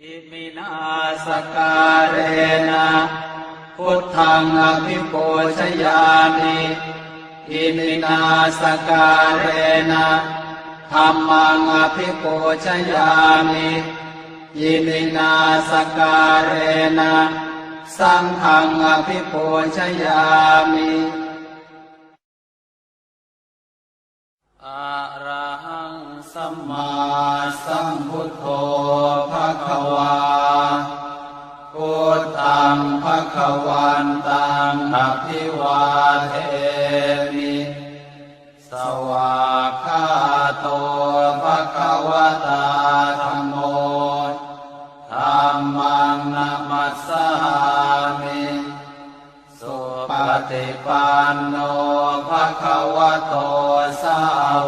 อิมินาสการเรนะพุทธังอภิปูชยามิอิมินาสการเรนะธัมมังอภิปูชยามิอิมินาสการเรนะสังฆังอภิปูชยามิอะระหังสัมมาสัมพุทโธภควาพุทธังภควันตังอภิวาเทมิสวากขาโตภควตาธัมโมธัมมังนะมัสสามิสุปฏิปันโนภควโตสา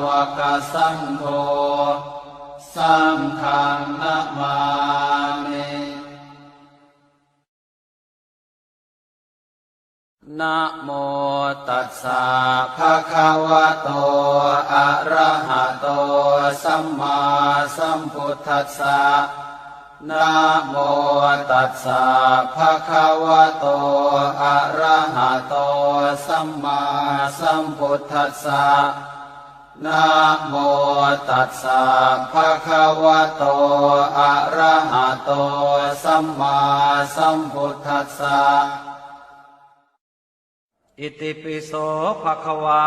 วกสังโฆสังฆังนะมามินะโมตัสสะภะคะวะโตอะระหะโตสัมมาสัมพุทธัสสะนะโมตัสสะภะคะวะโตอะระหะโตสัมมาสัมพุทธัสสะนะโมตัสสะภะคะวะโตอะระหะโตสัมมาสัมพุทธัสสะอิติปิโสภะคะวา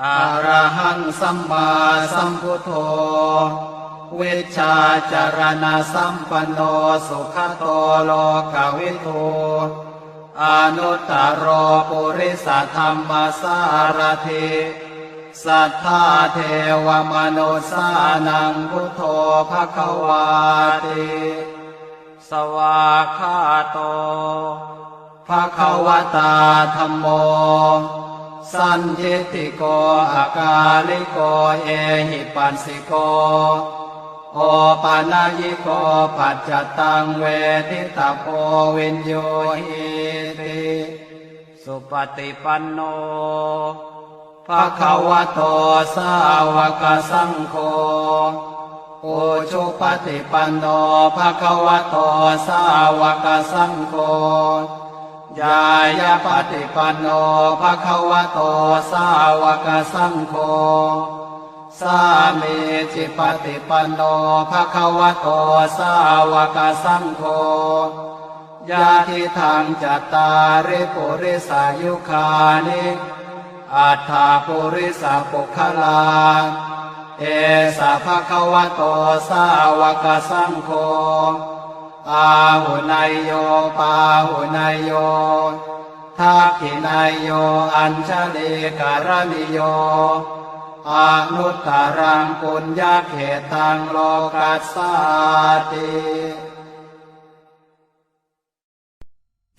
อะระหังสัมมาสัมพุทโธเวชชาจารณะสัมปันโนสุขโตโลกวิทูอนุตตโรปุริสธรรมสารถิสัทธาเทวมนุสสานังพุทโธภควาติสวากขาโตภควตาธัมโมสันทิฏฐิโกอากาลิโกเอหิปัสสิโกโอปานายิโกปัจจตังเวทิตาโพวินโยหิติสุปฏิปันโนภควโตสาวกสังโฆอุชุปฏิปันโนภควโตสาวกสังโฆญายาปฏิปันโนภควโตสาวกสังโฆสามีจิปฏิปันโนภควโตสาวกสังโฆญาทิทังจัตตาริปุริสายุคานิอัฏฐาปุริสปุคลาเอสะภควโตสาวกสังโฆอาหุนายโยปาหุนายโยทักขินายโยอัญชลีการณิโยอนุตตรังปุญญเขตังโลกัสสาติ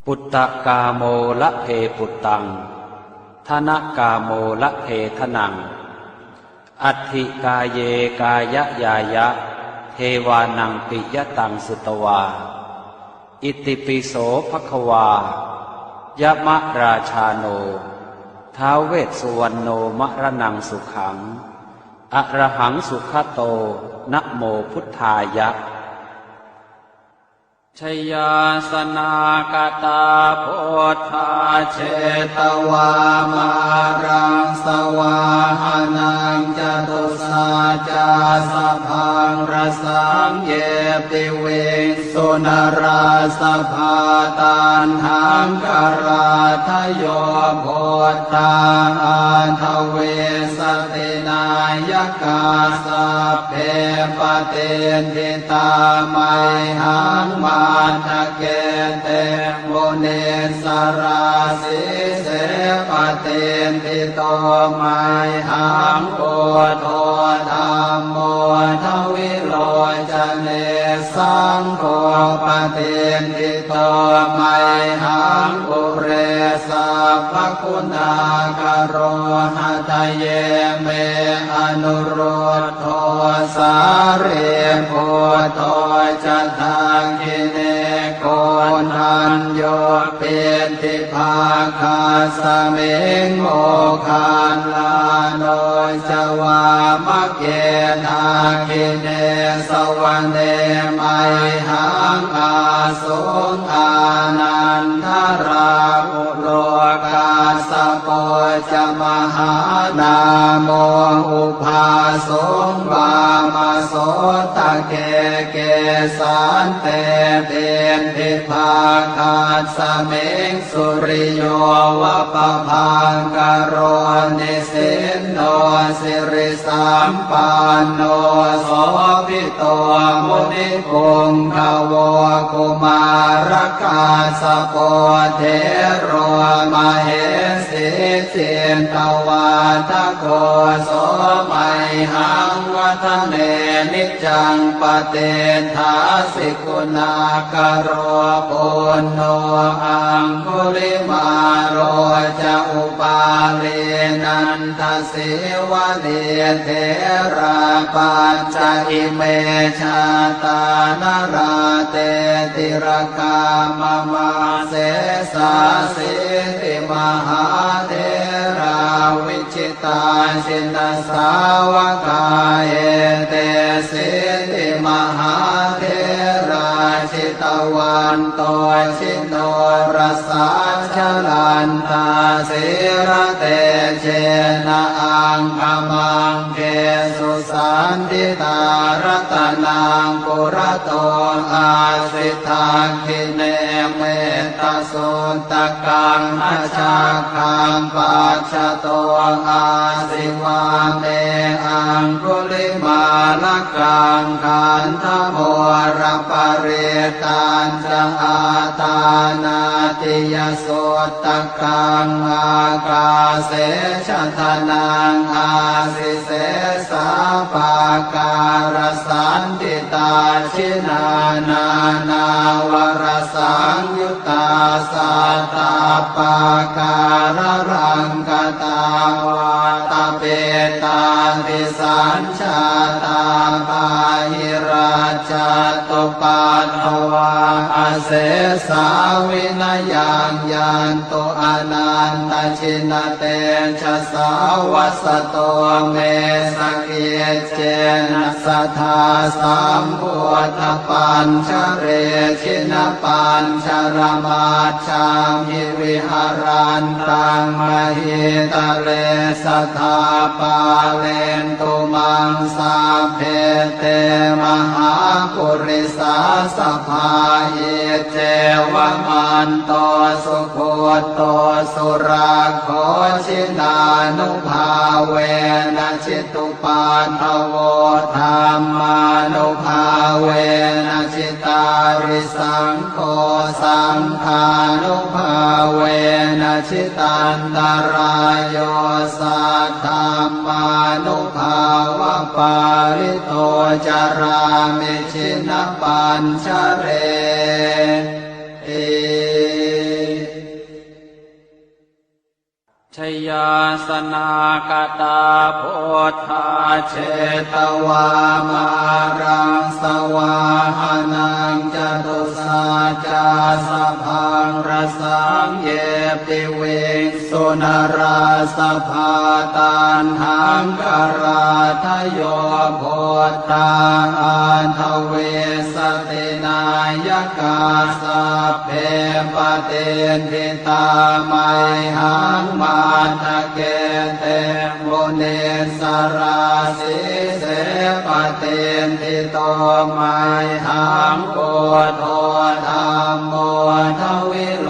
ปุตตกาโมละเพปุตตังธนกาโมละเพทนังอัตถิกาเยกายยายะเทวานังปิยตังสุตวาอิติปิโสภควายะมะราชาโนท้าวเวสสุวรรณโนมะระนังสุขังอะระหังสุขโตนะโมพุทธายะชยาสนากตาโพธาเชตวามารังสวาหานังจตุสาจาสพังรสังเยปิเวสุนราสภาตันหังกราทโยโพธาอันทเวสตินายกาสัพเพปเตทิตาไมหังมาทะเกเตโมเนสราสิเสปเตทิโตไมหังโอโทธัมโมทวิโรจเนสังโฆปเตทิโตไมหังอุเรสัพพคุณากโรหะทะเยเมอนุโรธโทสาเรโพโทจัตตังกิเนโกนา คันโยเป็นทิภาคาสเมงโมคันลาโนจวามะเกนาคิเนสวรรเนไมหังอาสุงอานันทราอุโลกาสโปจมหานาโมอุภาสงวามาโสตะเกเกสันเตเป็นทิภาคาสเมงสุริโยวะปะพังกโรนิสินโนสิริสัมปันโนโสภิโตมุนิคุงขโวกุมารกาสโปเทโรมเหสิจินตวาทโกโสมัยหังวัฒเนนิจังปเตทาสิกุณากโรปุณโนอังคุลิมาโรจะอุปาเลนันทสิวะเดเทราปัญจอิเมชาตานราเตติรกามมาเสสาสิติมหาเทราวิจิตาชินสาวกาเอเตสิติมหาเทราชิตวันโตชิโนรสาชลันตาสิระเตเชนะอังคมังเกสุสันติตารัตนังปุระโตอาสิทาคิเนเมตตาสุตตะกังอาชาคังปัจฉโตอาสิวาเมอังคุลิมาลกังขันธโมรปริตันจะอาตานาติยสุตตะกังอากาเสชะทนังอาสิเสสาปาการสันติตาชินานา นาวรสังยุตตาสัตตาปาการรังกตาวาตาเปตาติสัญชาตาปาหิราชตุปัตถวาอาเสสาวินยังยันตุอนันตชินเตชะสาวัสโตเมสเกเจนะสัทธาสัมพุทธปัญชเรชินปัญชรมาชามิวิหารันตังมหิตะเลสัทธาปาเลนตุมังสาเพเตมหาปุริสาสภาเยเจวมันโตสุโคโตสุราโคชินานุภาเวนะจิตุปันทโวธรรมานุภาเวนะจิตาริสังโฆสังฆานุภาเวนะจิตันตรายโยสัทธามานุภาวะปาริโตจารามิชินปัญชเรชยาสนากตาโพธาเชตวามารังสวาหานังจตุสาจาสพังรสังเยปิเวงสุนราสภาตันหังกราทโยโพธาอันทเวสตินายกาสัพเพปเตนทิตาไมหังมาทะเกเตโมเนสราสิเสปเตนทิโตไมหังโกโทธรรมโมทวิโล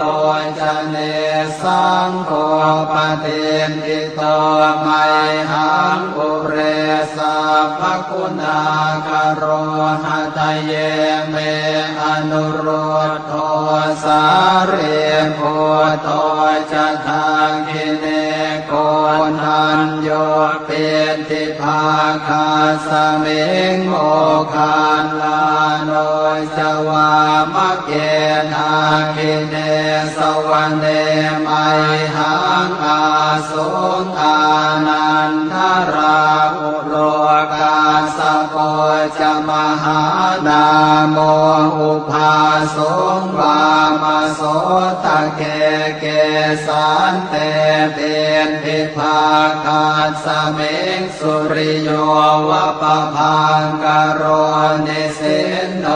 จเนสังโฆปเตนทิโตไมหังปุเรสัพพคุณาคโรหะทะเยเมอนุโรธโทสาเรโพโตจะทาคิเนโกนันโยเป็นทิภาคาสเมงโมคานลาโนจวามะเกนาคิเนสวรรเนไมหังอาสุงอานันทราอุโลกาสโปจมหา นาโมอุปาสงวามโสตะเกเกสันเตเป็นภิกขาคาสเมงสุริโยวะปะพังกโรนิสินโน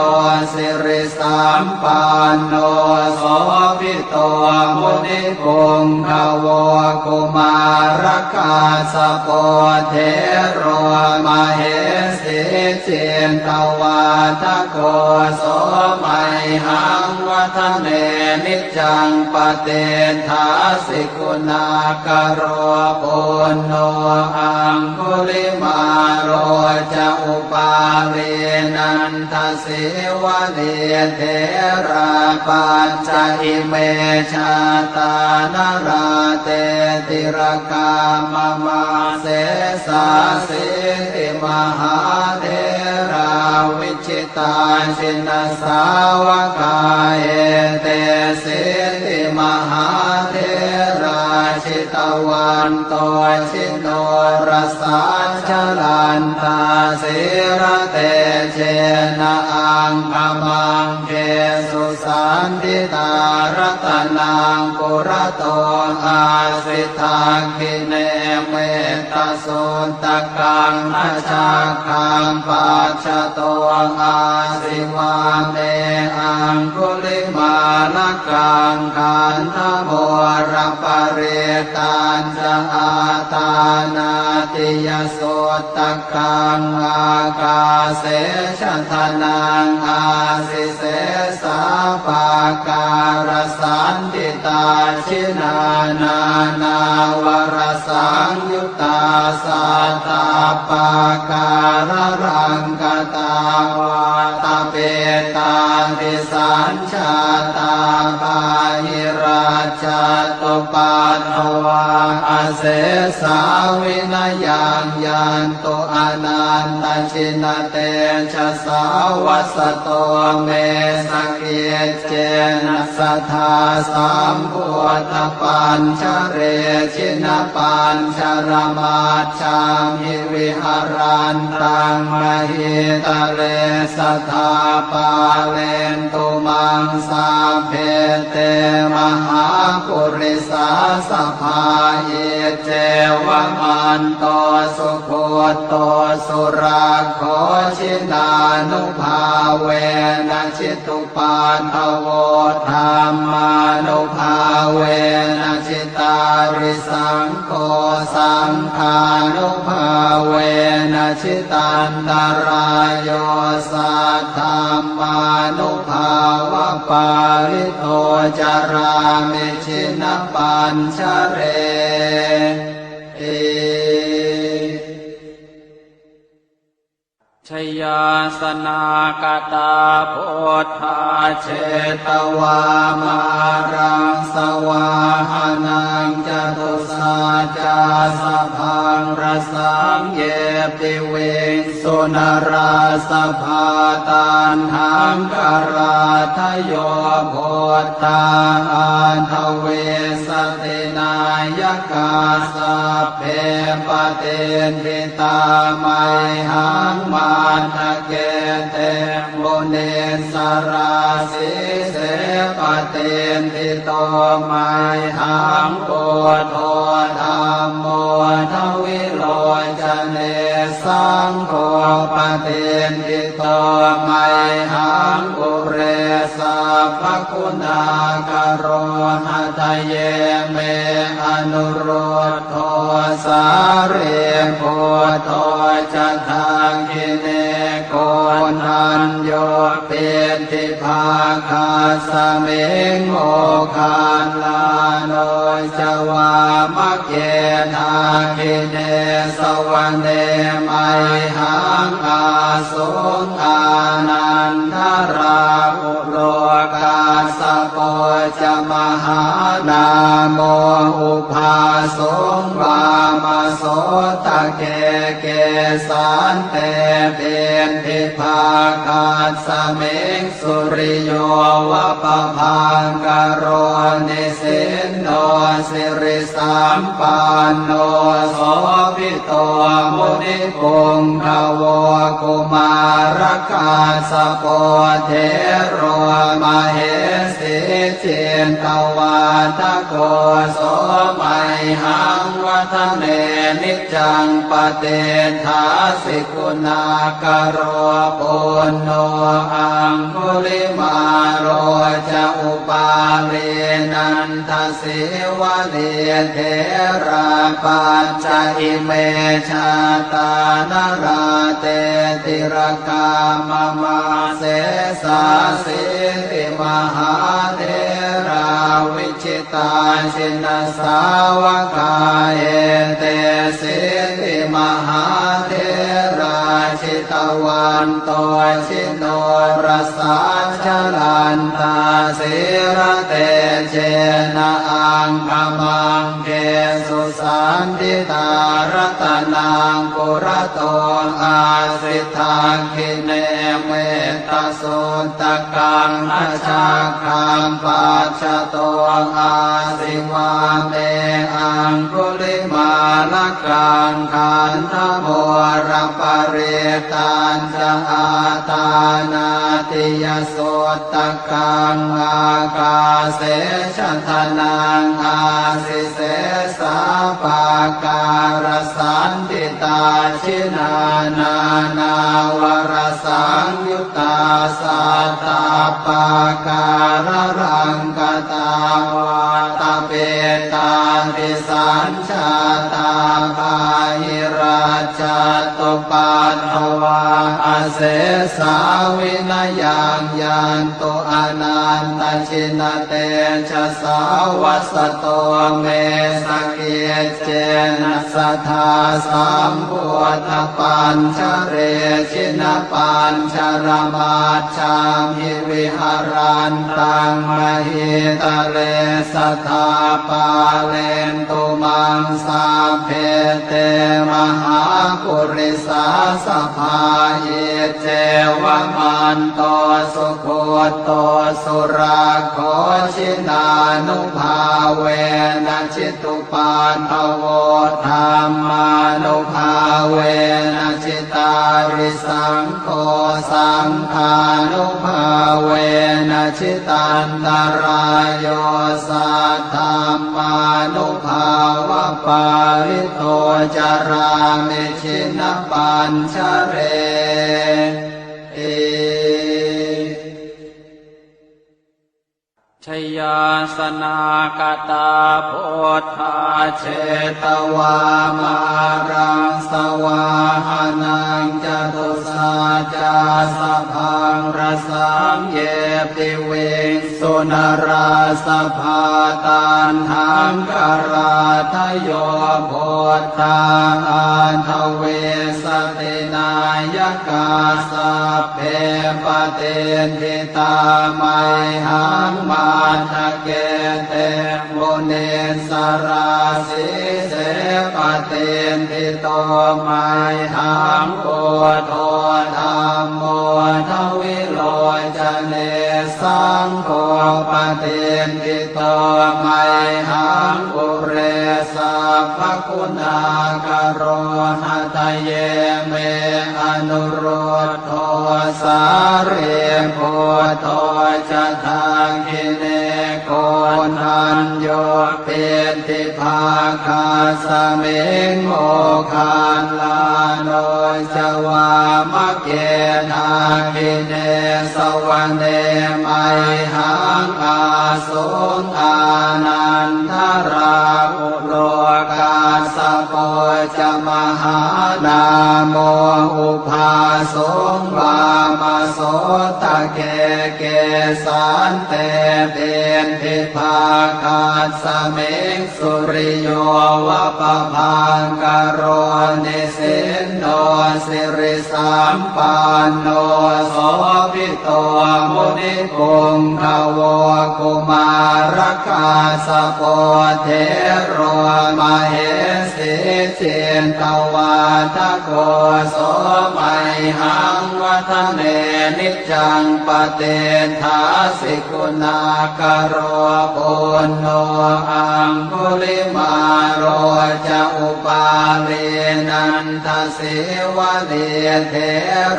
สิริสัมปันโนโสภิโตมุนิปุงภวกุมารกาสโปเทโรมเหสีเจนตวาทโกโสมัยหังวัฒเนนิจังปเตทาสิกุณากโรปุณโนอังคุลิมาโรจะอุปาเรนันทสิวะเนเทราปัญจอิเมชาตานราเตติรกามมาเสสาสิติมหาเทราวิชิตาชินสาวกาเอเตสิติมหาเทราชิตวันโตชิโนรสาชลันตาสิระเตเชนะอังคมังเกสุสันติตารตนังปุระโตอาสิทาคิเนเมตสุนตกังอชาคังปัจจโตอาสิวาเนอังคุลิมาลกังขันธโมรปเรตัญจะอาตานาติยสุตตกังอากาเสชทนังอาสิเสสาปาการสันติตาชินานานาวรสังยุตตาสัตตาปาการรังกตาวาตาเปตาทิสัญชาตาปาหิราชตุปัฏฐวาอาเสสาวินายังยันตุอนันตชินเตชะสาวัสโตเมสเกเจนะสัทธาสัมพุทธปัญชเรชินปัญชรมาชามิวิหารันตังมหิตะเลสัทธาปาเลนตุมังสาเพเตมหาปุริสาสภาเยเจวมันโตสุโคโตสุราโคชินานุภาเวนะชิตุปันทโวธรรมานุภาเวนะชิตาริสังโฆสังฆานุภาเวนะชิตันตรายโยสัทธรรมานุภาวะปาริโตจารามิชินปัญชเรชยาสนากตาโพธาเชตวามารังสวาหานังจตุสาจาสพังรสังเยปิเวงสุนราสภาตันหังกราทโยโพธาอันทเวสตินายกาสัพเพปเตทิตาไมหังมาทะเกเตโมเนสราสิเสปเตทิโตไมหังโพโทธรรมโมทวิโรจเนสังโฆปเตทิโตไมหังปุเรสัพพคุณากโรหะทะเยเมอนุโรธโทสาเรโพโทจะทังคิเนโกนันโยเป็นทิภาคาสเมงโมคานลาโนจวามะเกทาคิเนสวรรเนไมหังอาสุงอานันทราอุโลกาสโปจมหานาโมอุภาสงวาม โสตเกเกสานเตเป็นทิภาคาสเมงสุริโยวะปะพังกโรนิสินโนสิริสัมปันโนโสภิโตมุนิปุงภวกุมารกาสโปเทโรมเหสีเจนตวาทโกโสมัยหังวัฒเนนิจังปเตถาสิกุณากโรปุณโนอังคุลิมาโรจะอุปาเรนันทสิวะเลเทระปัญจอิเมชาตานราเตติรกามมาเสสาสิริมหาเทราวิชิตาชินสาวกาเอเตสิริมหาเทราชิตวันโตชิโนรสาชลันตาสิระเตเจนะอังคมังเกสุสันติตารตนังปุระโตอาสิทาคิเนเมตตาสุตตะกังอาชาคังปัจจโตอาสิวาเมอังคุลิมาลกังขันธโมรปริตันจะอาตานาติยสุตตะกังอากาเสชทนังอาสิเสสาปาการสันติตาชินานานาวรสังยุตตาสัตตาปาการรังกตาวาตเปตาติสัญชาตาภาหิราชตุปัฏฐวาอเสสาวินยังยันตุอนันตชินเตชะสาวัสโตเมสเกเจนะสัทธาสัมพุทธปัญชเรชินปัญชรมาชามิวิหารันตังมหิตะเลสัทธาปาเลนตุมังสาเพเตมหาปุริสาสภาเยเจวมันโตสุโคโตสุราโคชินานุภาเวนะจิตุปาทโวธรรมานุภาเวนะจิตาริสังโฆสังฆานุภาเวนะจิตันตรายโยสัทธรรมานุภาวะปาริโตจารามิชินปัญชเรชยาสนากตาโพธาเชตวามารังสวาหานังจตุสาจาสพังรสังเยปิเวงสุนราสภาตันหังกราทโยโพธาอันทเวสตินายกาสัพเพปเตนทิตาไมหังมาทะเกเตโมเนสราสิเสปเตนทิโตไมหังโอโทธรรมโมทวิโลจเนสังโฆปเตนทิโตไมหังอุเรสัพพคุณากโรหะทะเยเมอนุโรธโทสาเรโพโทจะทางกิเนโกนันโยเป็นทิภาคาสเมงโมคานลาโนจวามะเกนาคิเนสวรรเนไมหังอาสุงอานันทราอุโลกาสโปจมหานาโมอุภาสงวามโสตะเกเกสันเตเป็นทิภาคาสเมงสุริโยวะปะพังกโรนิสินโนสิริสัมปันโนโสภิโตมุนิปุงภวกุมารกาสโปเทโรมเหสี สิเจนตวาทะโกโสไมหังวัฒเนนิจจังปเตทาสิกุณากโรปุณโนอังคุลิมาโรจะอุปาเวนันทสิวะเนเท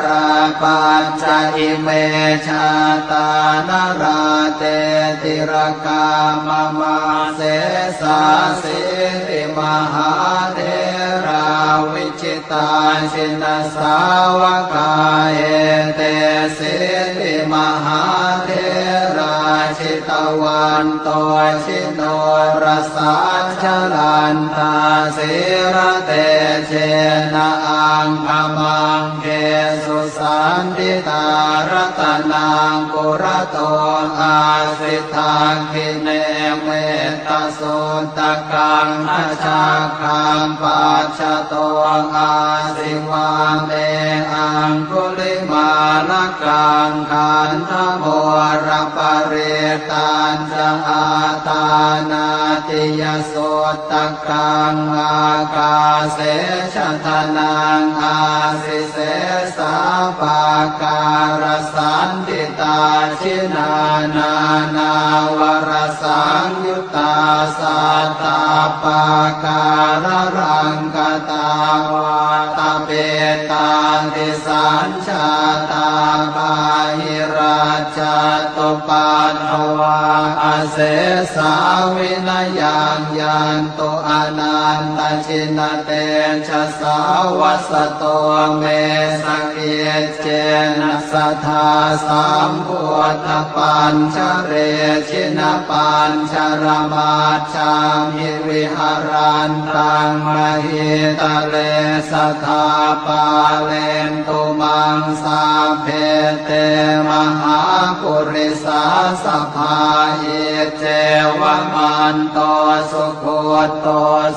ราปัญจอิเมชาตานราเตติรกามมาเสสาสิริมหาเทราวิจิตาชินสาวกาเอเตสิริมหาเทราชิตวันโตชิโนรสาชลันตาสิระเตเชนะอังคมังเกสุสันติตารตนังกุระโตอาสิทังคิเนเมตตาสุตตะกังทัชาคังปัจจโตอาสิวาเมอังคุลิมาลกังขันธโมรปเรตัญจะอาตานาติยโสตกังอากาเสชะทนังอาสิเสสาปาการสันติตาชินานา นาวรสังยุตตาสัตตาปาการรังกตาวาตาเปตาติสัญชาตาบาหิราชตุปัฏฐวาอาเสสาวินยังยันตุอนันตชินเตชะสาวัสโตเมสเกเจนะสัทธาสัมพุทธปัญชเรชินปัญชรมาชามิวิหารันตังมหิตะเลสัทธาปาเลนตุมังสาเพเตมหาปุริสาสภาอิเจวมันโตสุโคโต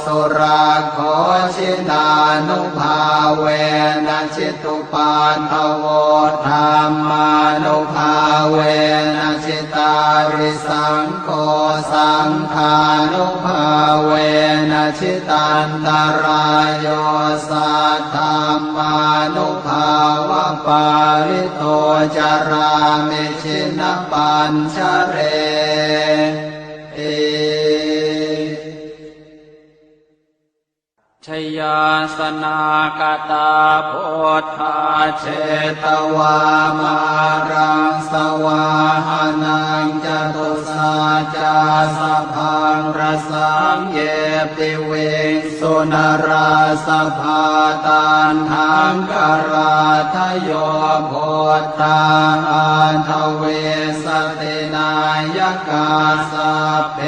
สุราโคชินานุภาเวนะชิตุปันทโวธรรมานุภาเวนะชิตาริสังโฆสังฆานุภาเวนะชิตันตรายโยสัทธรรมานุภาวะปาริโตจารามิชินปัญชเรชยาสนากตาพุทธาเชตวามารังสวาหานังจตุสาจาสพังรสังเยปิเวสุนราสภาตันหังกราทโยโพธาอันทเวสตินายกาสัพเพ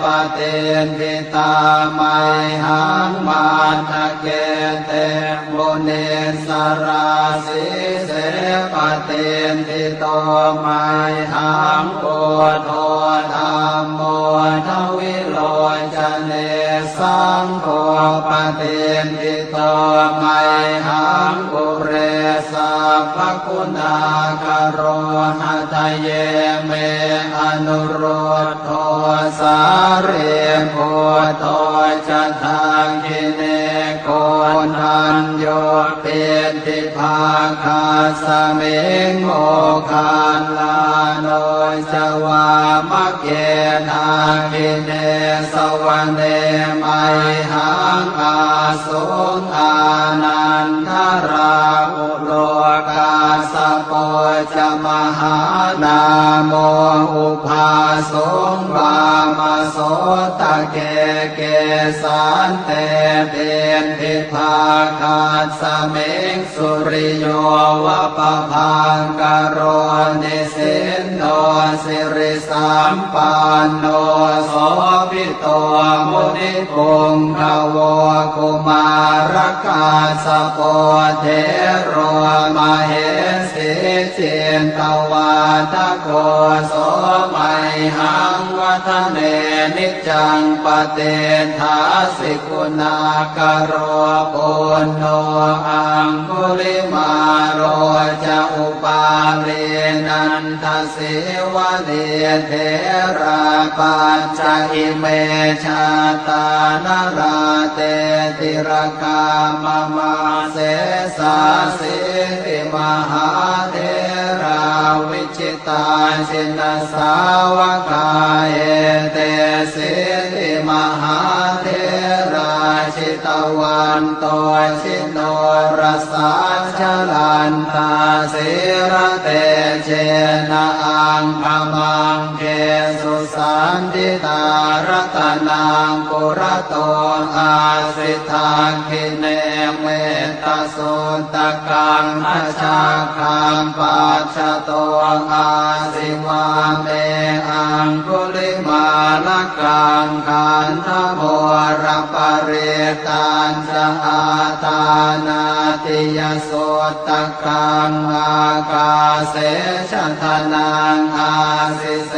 ปเตนวิตาไมหังมาทะเกเตโมเนสราสิเสปเตนทิโตไมหังโกโทธรรมโมทวิโลจเนสังโฆปเตนทิโตไมหังปุเรสัพพคุณากโรหะทะเยเมอนุโรธโทสาเรโพโทจะทางกิเนโกนันโยเป็นทิภาคาสเมงโมคานลาโนจวามะเกนาคิเนสวรรเนไมหังอาสุงอานันทราอุโลกาสโปจมหานาโมอุภาสงวามโสตะเกเกสันเตเป็นทิภาคาสเมงสุริโยวะปะพังกโรนิสินโนสิริสัมปันโนโสภิโตมุนิปุงขโวกุมารกาสโปเทโรมเหสีเจนตวาทะโกโสไมหังวั ทะเนนิจจังปเตทาสิกุณากโรปุณโนอังคุลิมาโรจะอุปาเรนันทสิวะเดเทราปัจจอิเมชาตานราเตติรกามมาเสสาสิริมหาเทราวิจิตาชินสาวกาเอเตสิริมหาเทราชิตวันโตชิโนรสาชลันตาสิระเตเจนะอังคมังเกสุสันติตารตนังปุระโตอาสิทาคิเนเมตตาสุตกังอชาคังปัจฉโตอาสิวาเมอังคุลิมาลกังขันธโมรปริตันจะอาตานาติยสุตกังอากาเสชทนังอาสิเส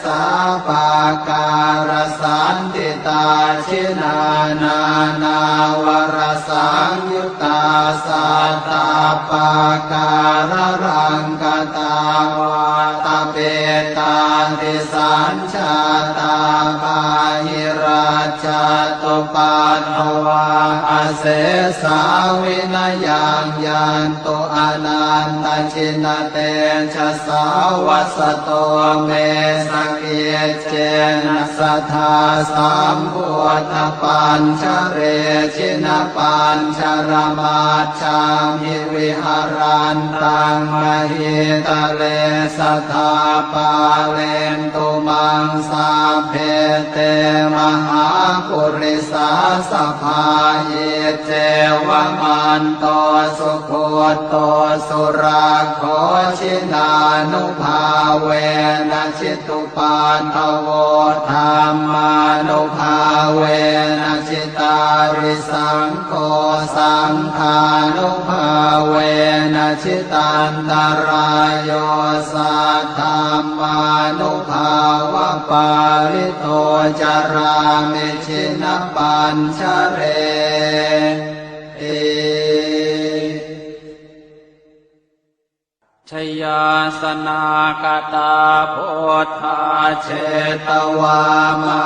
สาปาการสันติตาชินานานาวรสังยุตตาสัตตาปาการรังกตาวาตาเปตาติสัญชาตาปาหิราชตุปัฏฐวาอเสสาวินยังยันตุอนันตชินเตชะสาวัสโตเมสเกเจนะสัทธาสัมพุทธปัญชเรชินปัญชรมาชังหิวิหารันตังมหิตะเลสัทธาปาเลนตุมังสาเพเตมหาปุริสาสภาเยเจวมันโตสุโคโตสุราโคชินานุภาเวนะชิตุปานทโวธรรมานุภาเวนะชิตาริสังโฆสังฆานุภาเวนะชิตันตรายโยสัทธรรมานุภาวะปาริโตจารามิชินปัญชเรชยาสนากตาโพธาเชตวามา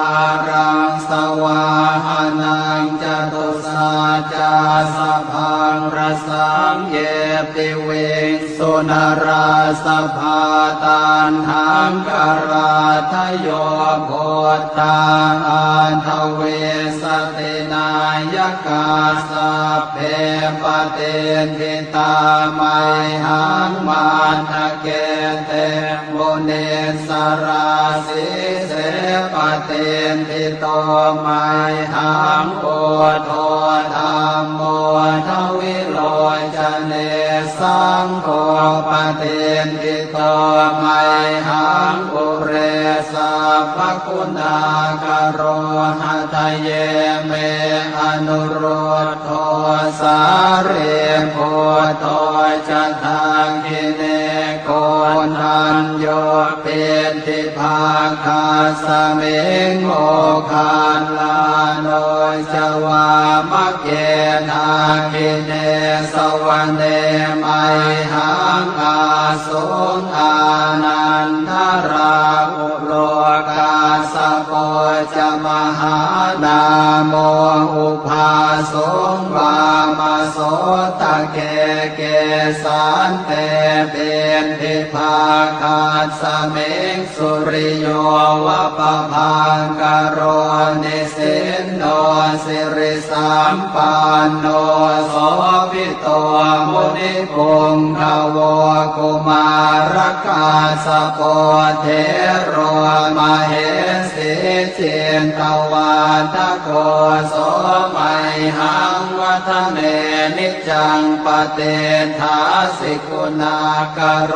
รังสวาหานังจตุสาจาสพังรสังเยปิเวงสุนราสภาตันหังกราทโยโพธาอันทเวสตินายกาสัพเพปเตทิตาไมหังมาทะเกเตมุเนสราสิเสปเตทิโตไมหังโอโทธรรมโมทวิโลจเนสังโฆปเตทิโตไมหังปุเรสัพพคุณากโรหะทะเยเมอนุโรธโทสาเรโพโทจะทางกิเนโกนันโยเป็นทิภาคาสเมงโมคานลาโนจวามะเกนาคิเนสวรรเนไมหังอาสุงอานันทราอุโลกาสโปจมหานาโมอุภาสุงวามาโสตะเกเกสันเตเป็นทิภาคาสเมงสุริโยวะปะพังกโรนิสินโนสิริสัมปันโนโสภิโตมุนิปุงขโวกุมารกาสโปเทโรมเหสีเจนตวาทโกโสมัยหังวัฒเนนิจังปเตทาสิกุณากโร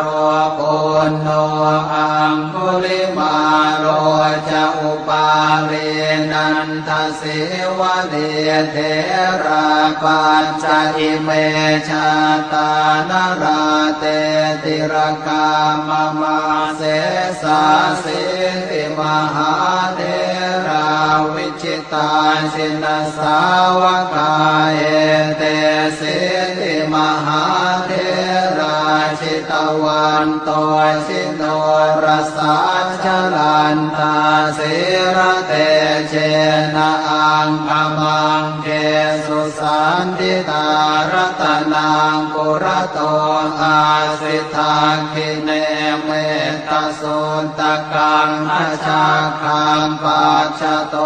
ปุณโนอังคุลิมาโรจะอุปาเรนันทสิวะเดเทราปัญจอิเมชาตานราเตติรกามมาเสสาสิริม มหาเถราวิชิตาชินสาวกาเอเตสิติมหาเถราชิตวันโตชิโนรสาชลันตาสิระเตเชนะอังคมังเกสุสันติตารตนังปุระโตอาสิทาคิเนเมตสุนตกังอาชาคังปัจจโต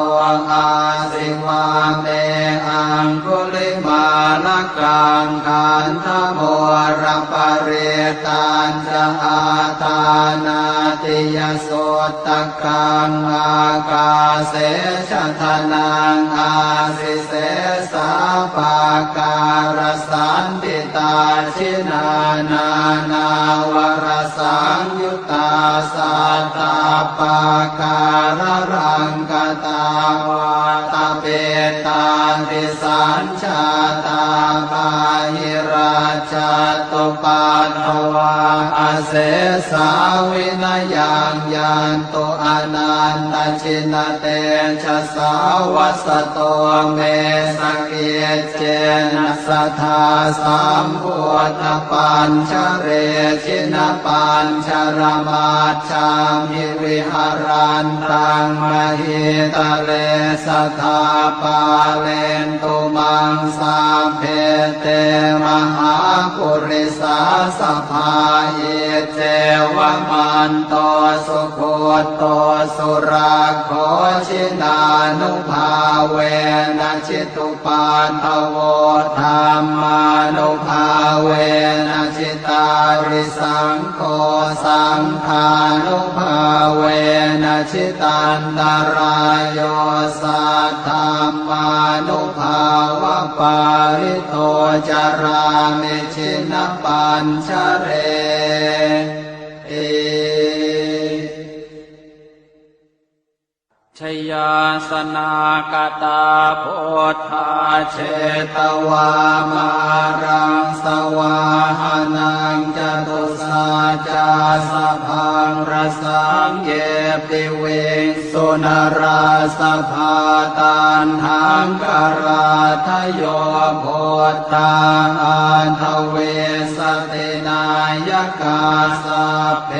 อาสิวาเมอังคุลิมาลกังขันธโมรปริตันจะอาตานาติยโสตกังอากาเสชทนังอาสิเสสาปาการสันติตาชินานานาวรสังยุตตาสัตตาปาการรังกตาวาตาเปตาติสัญชาตาปาหิราชตุปันภวาอาเสสาวินยังยันตุอนันตชินเตชะสาวัสโตเมสเกเจนะสัทธาสัมพุทธปัญชเรชินปัญชรมาชามิวิหารันตังมหิตะเลสัทธาปาเลนตุมังสาเพเตมหาปุริสาสภาเยเจวมันโตสุโคโตสุราโคชินานุภาเวนะชิตุปาทโวธรรมานุภาเวนะชิตาริสังโฆสังฆานุภาเวนะชิตันตรายโยสัทธรรมานุภาวะปาริโตจารามิชินปัญชเรชยาสนากตาโพธาเชตวามารังสวาหานังจตุสาจาสพังรสังเยปิเวสุนราสภาตันหังกราทโยโพธาอันทเวสตินายกาสัพเพ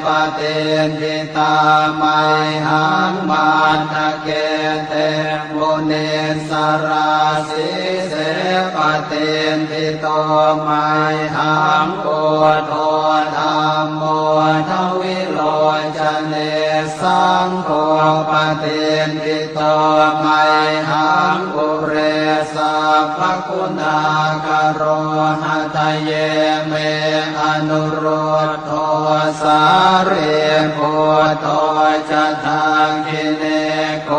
ปเตทิตาไมหังมาตะเกเตโมเนสราสิเสปเตนทิโตไมหังโกโทธรรมโมทวิโลจเนสังโฆปเตนทิโตไมหังอุเรสัพพคุณากโรหะทะเยเมอนุโรธโทสาเรโพโทจะทางกิเนโก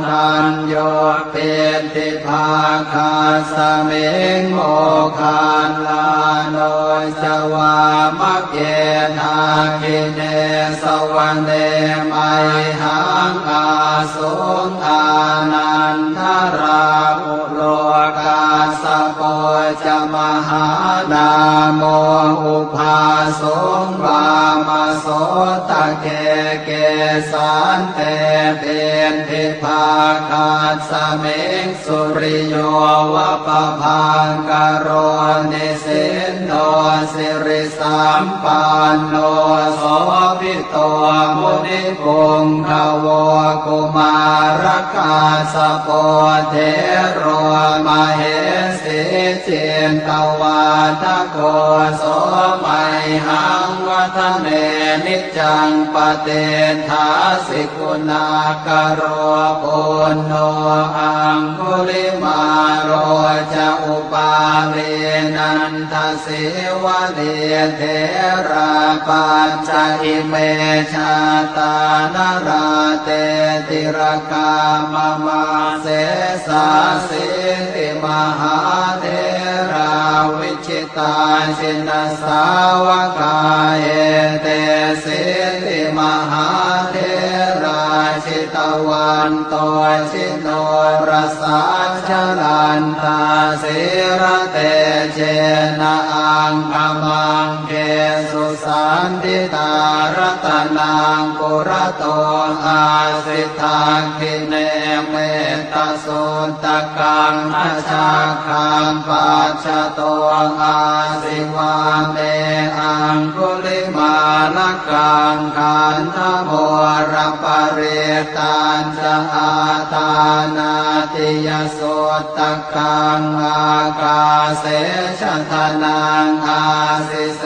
นันโยเปติภาคาสเมงโมคานลาโนจวามะเกนาคิเนสวรรเนไมหังอาสุงอานันทราอุโลกาสโปจมหานาโมอุภาสงวามโสตะเกเกสันเตเป็นทิภาคาสเมงสุริโยวะปะพังกโรนิสินโนสิริสัมปันโนโสภิโตมุนิปุงขโวกุมารกาสโปเทโรมเหสิเจนตวาทโกโสไมหังวัฒเนนิจังปเตทาสิกุณากโรปุณโนอังคุลิมาโรจะอุปาเวนันทสิวะเดเทราปัญจอิเมชาตานราเตติรกามมาเสสาสิติมหาเทราวิชิตาชินสาวกาเอเตสิติมหาเทราชิตวันโตชิโนรสาชลันตาสิระเตเชนะอังคมังเก สุสันติตารัตนังปุระโตอาสิทธังคิเนเมตตาสุตตะกังอาชาคังปัจจโตอาสิวาเมอังคุลิมาลกังขันธโมรปริตันจะอาตานาติยสุตตะกังอากาเสชะทนังอาสิเส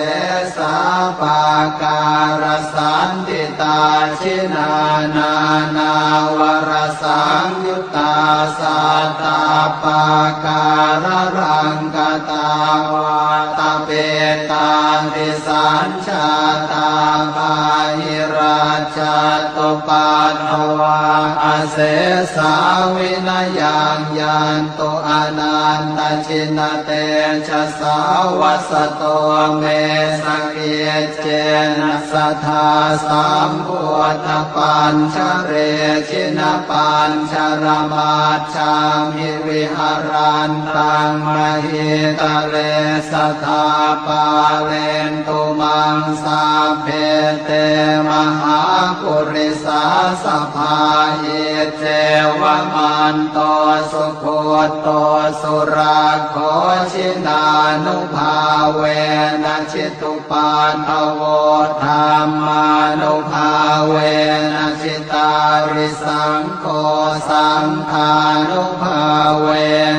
สาปาการสันติตาชินานานาวรสังยุตตาสัตตาปาการรังกตาวาตาเปตาติสัญชาตาภาหิราชตุปัฏฐวาอาเสสาวินยังยันตุอนันตชินเตชะสาวัสโตเมสเกเจนะสัทธาสัมพุทธปัญชเรชินปัญชรมาชามิวิหารันตังมหิตะเลสัทธาปาเลนตุมังสาเพเตมหาปุริสาสภาเยเจวมันโตสุโคโตสุราโคชินานุภาเวนะชิตุปาทโวธรรมานุภาเวนะชิตาริสังโฆสังฆานุภาเว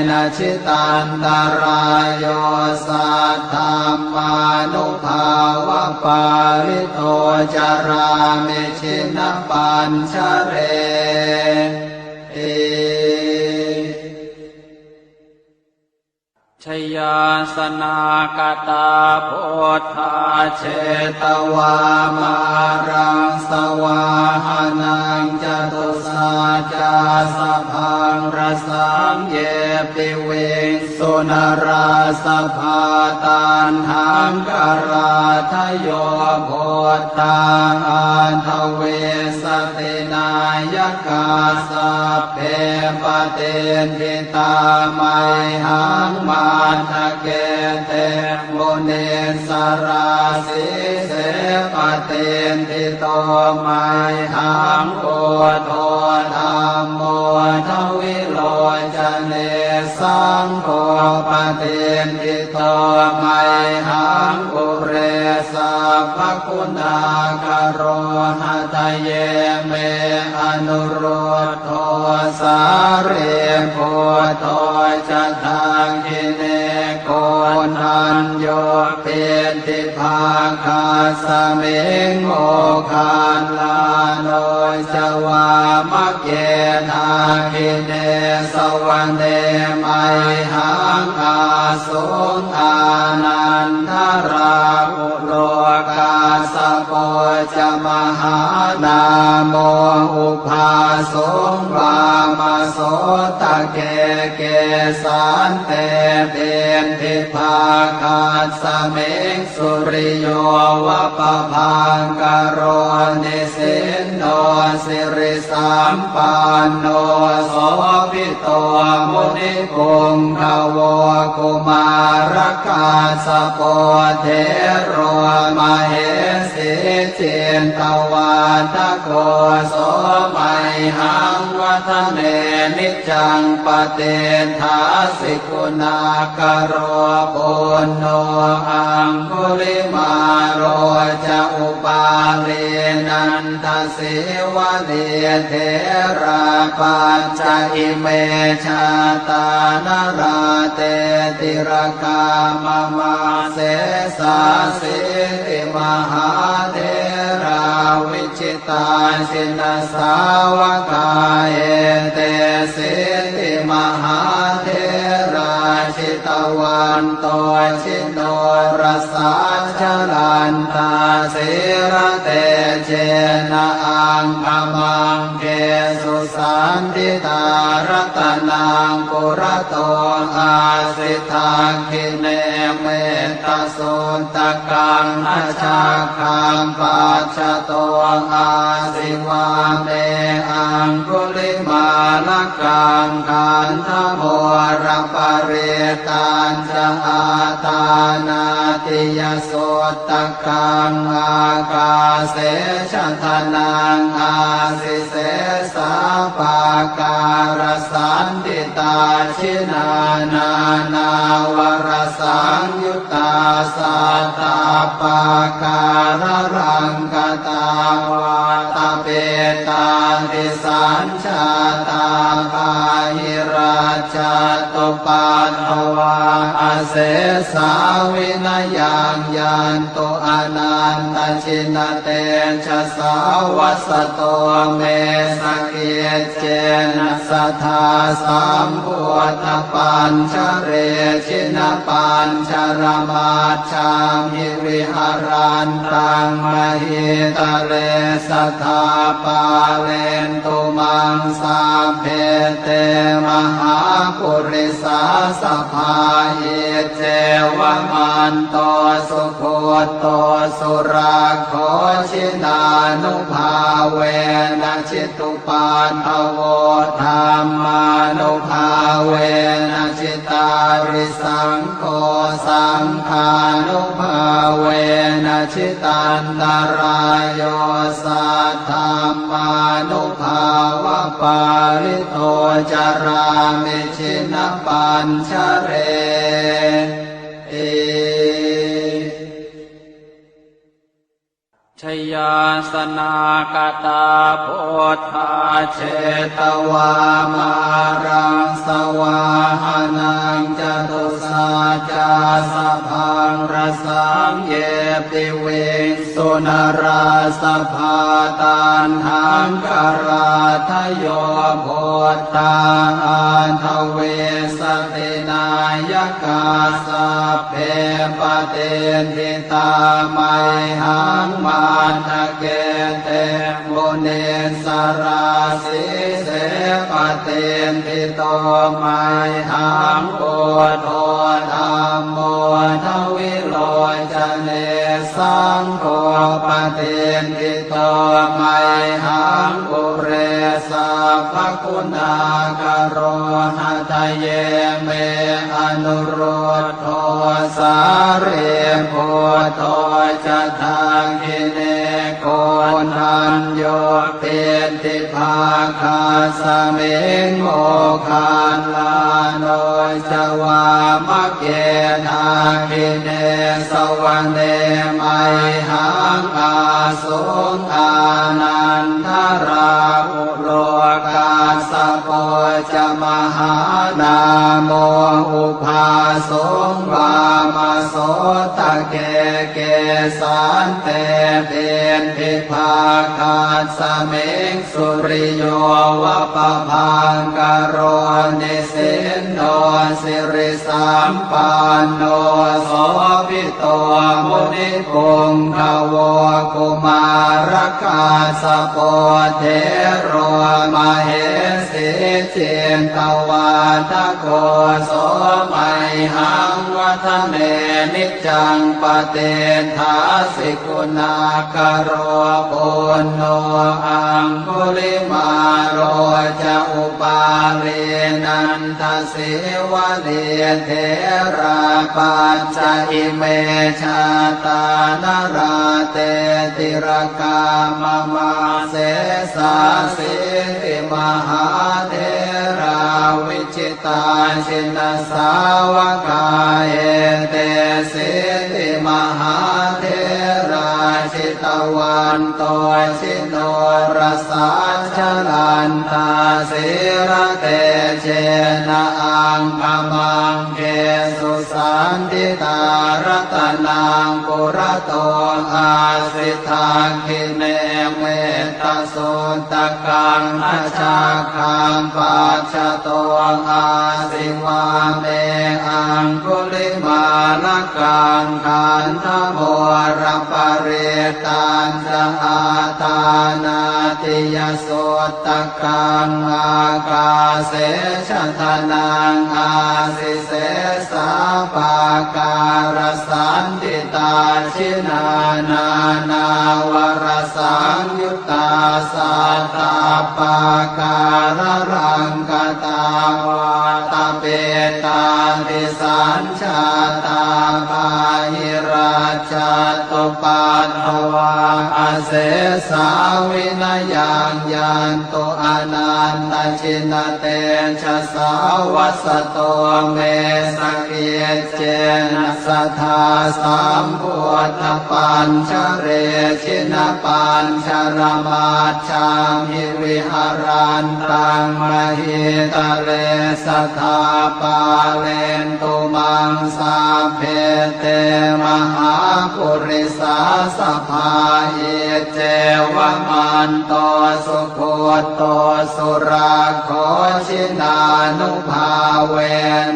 นะชิตันตรายโยสัทธัมมานุภาวะปาริโตจารามิชินปัญชเรชยาสนากตาโพธาเชตวามารังสวาหานังจตุสาจาสพังรสังเยปิเวสุนราสภาตันหังกราทโยโพธาอันทเวสตินายกาสัพเพปเตนทิตาไมหังมาทะเกเตโมเนสราสิเสปเตนทิโตไมหังโกโทธรรมโมทวิโลจเนสังโฆปเตนทิโตไมหังปุเรสัพพคุณาคโรหะทะเยเมอนุโรธโทสาเรโพโทจะทางกิเนโกนันโยเปติภาคาสเมงโมคานลาโนจวามะเกนาคิเนสวรรเนไมหังอาสุงอานันทราภุโลกาสโปจมหานาโมอุภาสงวามาโสตะเกเกสันเตเตนทิภาคาสเมงสุริโยวะปะพังกโรนิสินโนสิริสัมปันโนโสภิโตมุนิกุงภวกุมารกาสโปเทโรมเหสิเจนตวันทโกโสไมหังวัฒเนนิจังปเตทาสิกุณากโรปุณโนอังคุลิมาโรจะอุปาเลนันทสิวะเนเทราปัญจอิเมชาตานาราเตติรกามมาเสสาสิติมหาเทราวิจิตาสินสาวกาเอเตสิติมหาเทราชิตวันโตชิโนรสาชลันตาสิระเตเจนะอังคมังเกสุ สันติตารัตนังปุระโตอาสิทังคิเนเมตตาสุนตกังอาชาคังปัจจโตอาสิวาเมอังคุลิมาลกังขันธโมรปะเรตัญจะอาตานาติยสุตตกังอากาเสชะทนังอาสิเสสาปาการสันติตาชินานานาวรสังยุตตาสัตตาปาการรังกตาวาตาเปตาติสัญชาตาภาหิราชตุปัฏฐวาอาเสสาวินยังยันตุอนันตชินเตชะสาวัสโตเมสเกเจนะสัทธาสัมพุทธปัญชเรชินปัญชรมาชามิวิหารันตังมหิตะเลสัทธาปาเลนตุมังสาเพเตมหาปุริสาสภาหิเจวมันโตสุโคโตสุราโคชินานุภาเวนะจิตุปัฏฐโวธรรมานุภาเวนะจิตาริสังโฆสังฆานุภาเวนะจิตันตรายโยสัทธรรมานุภาวะปาริโตจารามิชินปัญชเรชยาสนากตาโพธาเชตวามารังสวาหานังจตุสาจาสพังรสังเยปิเวสุนราสภาตันหังคาราทโยโพธาอันทเวสตินายกาสัพเพปเตทิตาไมหังมาทะเกเตมุเนสราสิเสปเตทิโตไมหังโพโธธรรมโมทวิโลจเนสังโฆปเตทิโตไมหังปุเรสัพพคุณากโรหะทะเยเมอนุโรธโทสาเรโพโธจะทังคิเนโกนัญโยเปติภาคาสเมงโมคานลาโนจวามะเกนาคิเนสวรรเนไมหังอาสุงอานันทราอุโลกาสโปจมหานาโมอุภาสงวามโสตะเกเกสันเตเตนทิภาคาสเมงสุริโยวะปะพังกโรนิสินโนสิริสัมปันโนโสภิโตมุนิปุงขโวกุมารกาสโปเทโรมเหสิเจนตวาทโกโสมัยหังวัฒเนนิจังปเตทาสิกุณากโรปุณโนอังคุลิมาโรจะอุปาเรนันทสิวะเลเทราปัญจอิเมชาตานราเตติรกามมาเสสาสิติมหาเทราวิจิตาชินสาวกาเอเตสิติมหาเทราชิตวันโตชิโนรสาชลันตาสิระเตเจนะอังคมังเกสุสันติตารัตนังปุระโตอาสิทังคิเนเมตตาสุนตกังอาชาคังปัจจโตอาสิวาเมอังคุลิมาลกังขันธโมรปะเรตัญจะอาตานา ติยโสตกังอากาเสชะทนังอาสิเสสาปาการสันติตาชินานา นาวรสังยุตตาสัตตาปาการรังกตาวาตเปตาติสัญชาตาปาหิราชตุปัฏฐวาอาเสสาวินยังยันตุอนันตชินเตชะสาวัสโตเมสกิเจนะสัทธาสัมพุทธปัญชเรชินปัญชรมาชามิวิหารันตังมหิตะเลสัทธาปาเลนตุมังสาเพเตมหาปุริสาสภาเอเจวมันโตสุโคโตสุราโคชินานุภาเว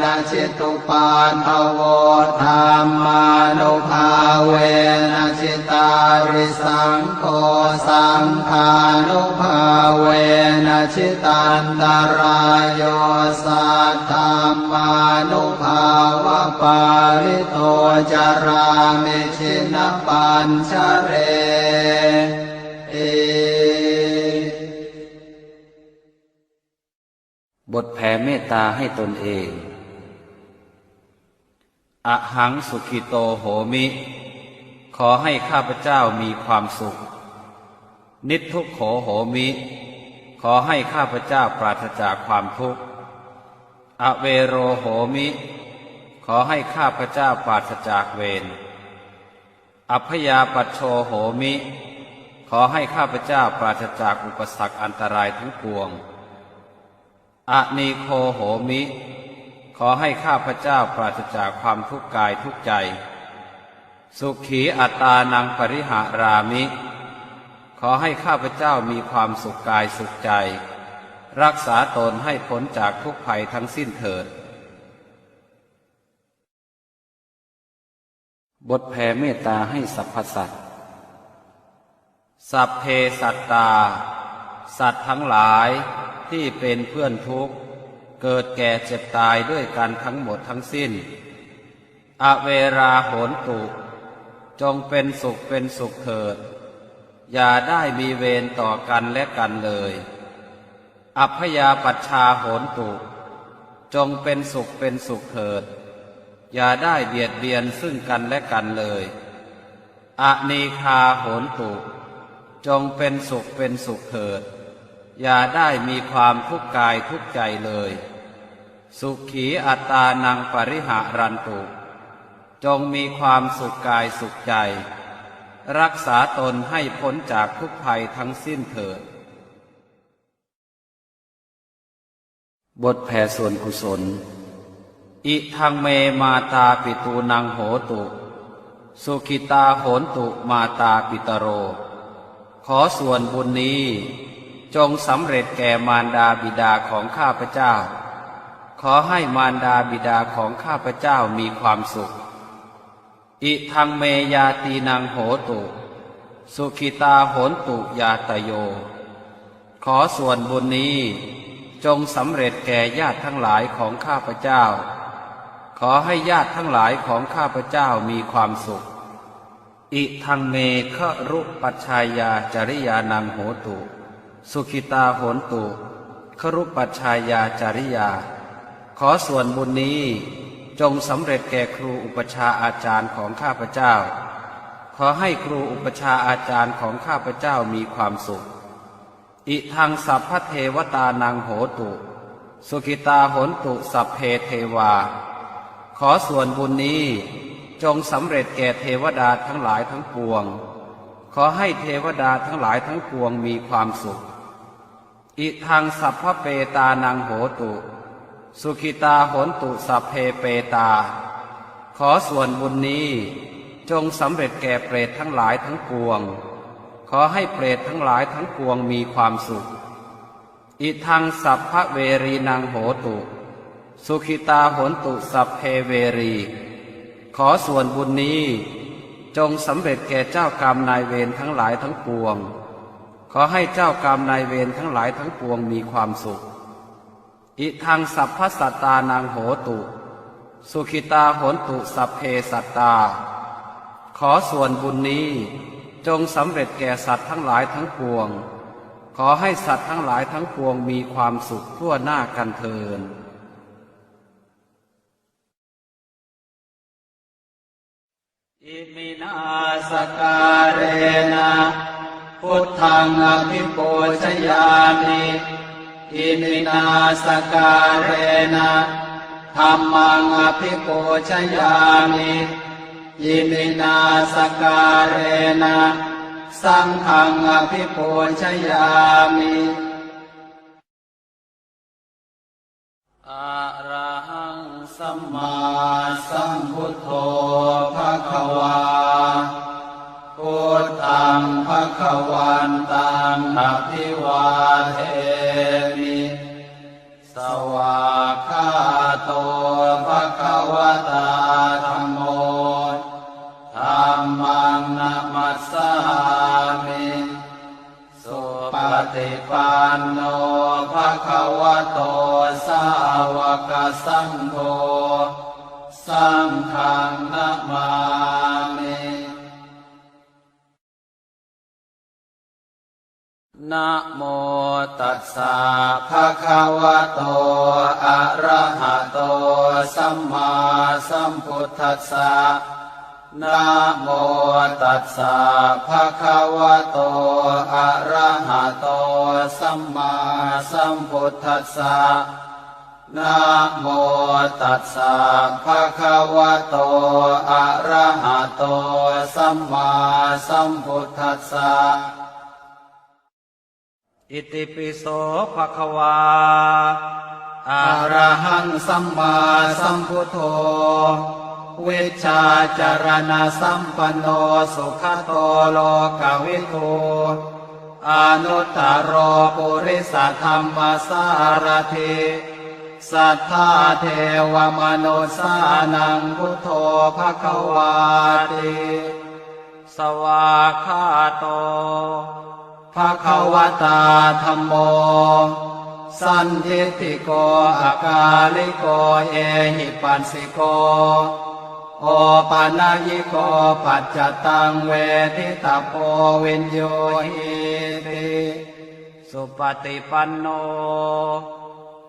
นะชิตุปาทโวธรรมานุภาเวนะชิตาริสังโฆสังฆานุภาเวนะชิตันตรายโยสัทธรรมานุภาวะปาริโตจารามิชินปัญชเรบทแผ่เมตตาให้ตนเองอหังสุขิโตโหมิขอให้ข้าพเจ้ามีความสุขนิททุกโขโหมิขอให้ข้าพเจ้าปราศจากความทุกข์อเวโรโหมิขอให้ข้าพเจ้าปราศจากเวรอัพยาปัชโชโหมิขอให้ข้าพเจ้าปราศจากอุปสรรคอันตรายทั้งปวงอนีโคโหมิขอให้ข้าพเจ้าปราศจากความทุกข์กายทุกข์ใจสุขีอัตตานังปริหารามิขอให้ข้าพเจ้ามีความสุขกายสุขใจรักษาตนให้พ้นจากทุกภัยทั้งสิ้นเถิดบทแผ่เมตตาให้สรรพสัตว์สัพเพสัตตาสัตว์ทั้งหลายที่เป็นเพื่อนทุกข์เกิดแก่เจ็บตายด้วยกันทั้งหมดทั้งสิ้นอเวราโหนตุจงเป็นสุขเป็นสุขเถิดอย่าได้มีเวรต่อกันและกันเลยอัพยาปัชชาโหนตุจงเป็นสุขเป็นสุขเถิดอย่าได้เบียดเบียนซึ่งกันและกันเลยอนีคาโหนตุจงเป็นสุขเป็นสุขเถิดอย่าได้มีความทุกข์กายทุกข์ใจเลยสุขีอัตตานังปริหารันตุจงมีความสุขกายสุขใจรักษาตนให้พ้นจากทุกภัยทั้งสิ้นเถิดบทแผ่ส่วนกุศลอิทังเมมาตาปิตูนังโหตุสุขิตาโหนตุมาตาปิตโรขอส่วนบุญนี้จงสำเร็จแก่มารดาบิดาของข้าพเจ้าขอให้มารดาบิดาของข้าพเจ้ามีความสุขอิทังเมยาตีนังโหตุสุขิตาโหนตุยาตโยขอส่วนบุญนี้จงสำเร็จแก่ญาติทั้งหลายของข้าพเจ้าขอให้ญาติทั้งหลายของข้าพเจ้ามีความสุขอิทังเมฆรุปัชชายาจริยานังโหตุสุขิตาโหนตุครุปัชชายาจริยาขอส่วนบุญนี้จงสำเร็จแก่ครูอุปชาอาจารย์ของข้าพเจ้าขอให้ครูอุปชาอาจารย์ของข้าพเจ้ามีความสุขอิทังสัพพเทวตานังโหตุสุขิตาโหนตุสัพเพเทวาขอส่วนบุญนี้จงสำเร็จแก่เทวดาทั้งหลายทั้งปวงขอให้เทวดาทั้งหลายทั้งปวงมีความสุขอิทังสัพพเปตานังโหตุสุขิตาโหนตุสัพเพเปตาขอส่วนบุญนี้จงสำเร็จแก่เปรตทั้งหลายทั้งปวงขอให้เปรตทั้งหลายทั้งปวงมีความสุขอิทังสัพพเวรีนังโหตุสุขิตาโหนตุสัพเพเวรีขอส่วนบุญนี้จงสำเร็จแก่เจ้ากรรมนายเวรทั้งหลายทั้งปวงข ขอให้เจ้ากรรมนายเวรทั้งหลายทั้งปวงมีความสุขอิทังสัพพสัตตานังโหตุสุขิตาโหนตุสัพเพสัตตาขอส่วนบุญนี้จงสำเร็จแก่สัตว์ทั้งหลายทั้งปวงขอให้สัตว์ทั้งหลายทั้งปวงมีความสุขทั่วหน้ากันเทินอิมินาสการเรนะพุทธังอภิปูชยามิอิมินาสการเรนะธัมมังอภิปูชยามิอิมินาสการเรนะสังฆังอภิปูชยามิอะระหังสัมมาสัมพุทโธภควาพุทธังภควันตังอภิวาเทมิสวากขาโตภควตาธัมโมธัมมังนะมัสสามิสุปฏิปันโนภควโตสาวกสังโฆสังฆังนะมามินะโมตัสสะภะคะวะโตอะระหะโตสัมมาสัมพุทธัสสะนะโมตัสสะภะคะวะโตอะระหะโตสัมมาสัมพุทธัสสะนะโมตัสสะภะคะวะโตอะระหะโตสัมมาสัมพุทธัสสะอิติปิโสภควาอะระหังสัมมาสัมพุทโธวิชชาจารณะสัมปันโนสุขโตโลกวิทูอนุตตรปุริสธรรมสารถิสัทธาเทวมนุสานังพุทโธภควาติสวากขาโตภควตาธัมโมสันทิฏฐิโกอากาลิโกเอหิปัสสิโกโอปานายิโกปัจจตังเวทิตาโพวินโยหิติสุปฏิปันโน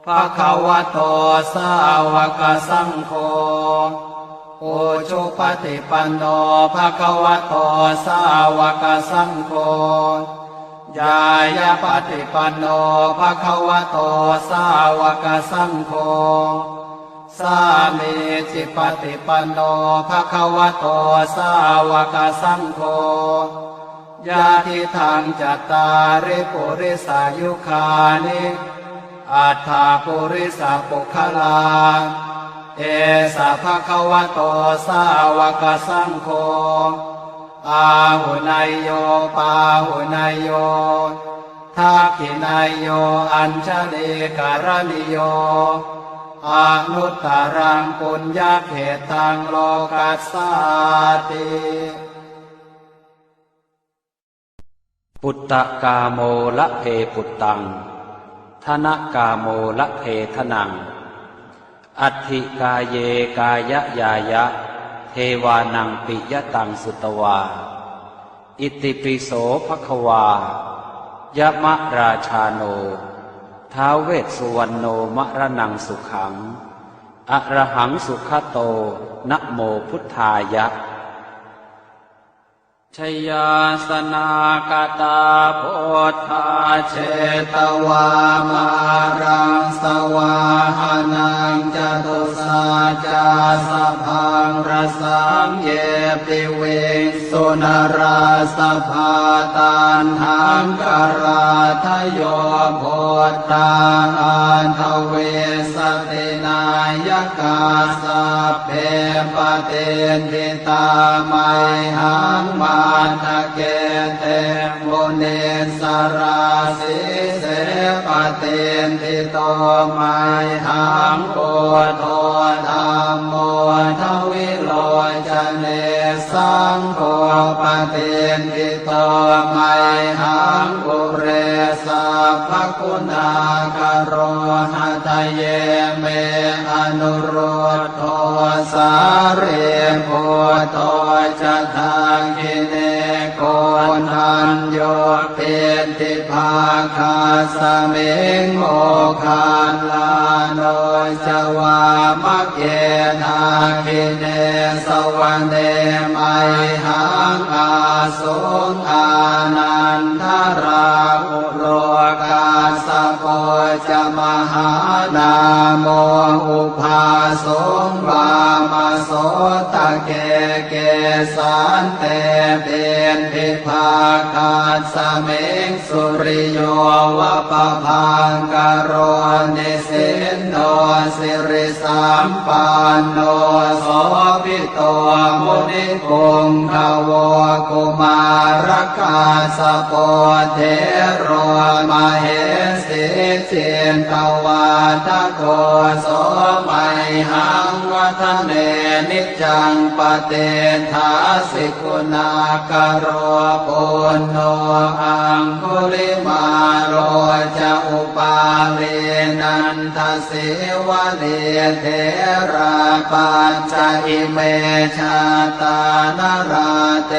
ภควโตสาวกสังโฆอุชุปฏิปันโนภควโตสาวกสังโฆยายาปฏิปันโนภควโตสาวกสังโฆสามีจิปฏิปันโนภควโตสาวกสังโฆญาติทางจัตตาริปุริสายุคานิอัฏฐาปุริสาปุคลาเอสะภควโตสาวกสังโฆอาหุนายโยปาหุนายโยทักขินายโยอัญชลีการณิโยอนุตตรังปุญญาเขตังโลกัสสาติปุตตะกาโมละเพปุตตังธนกาโมละเพทนังอัตถิกาเยกายะยายะเทวานังปิยตังสุตวาอิติปิโสภควายะมะราชาโนท้าวเวสสุวรรณโนมะระนังสุขังอะระหังสุขโตนะโมพุทธายะชยาสนากตาโพธาเชตวามารังสวาหานังจตุสาจาสพังรสังเยปิเวสุนราสภาตันหังกราทโยโพธาอันทเวสตินายกาสัพเพปเตติตาไมหังมาตะเกเตมุเนสราสิเสปเตติโตไมหังโกโทธัมโมทวิโลจเนสังโฆปเตติโตไมหังกุโร คุณากโรหะทะเยเมอนุรุตโทสาเรโพโตจะทาคิเนโกนันโยเปติภาคาสเมงโมคานลาโนจวามะเกนาคิเนสวะเนมัยหังอาสุงอานันทราอุโรกาสโปจะมหานาโมอุภาสงวามโสตะเกเกสันเตเบนทิภาคาสเมงสุริโยวะปะพังกโรนิสินโนสิริสัมปันโนโสภิโตมุนิปุงขโวกุมารกาสโปเทโรมเหสิเจนตวาทโกโสมัยหังวัฒเนนิจังปเตทาสิกุณากโรปุณโนอังคุลิมาโรจะอุปาเลนันทสิวะเลเทราปัญจอิเมชาตานราเต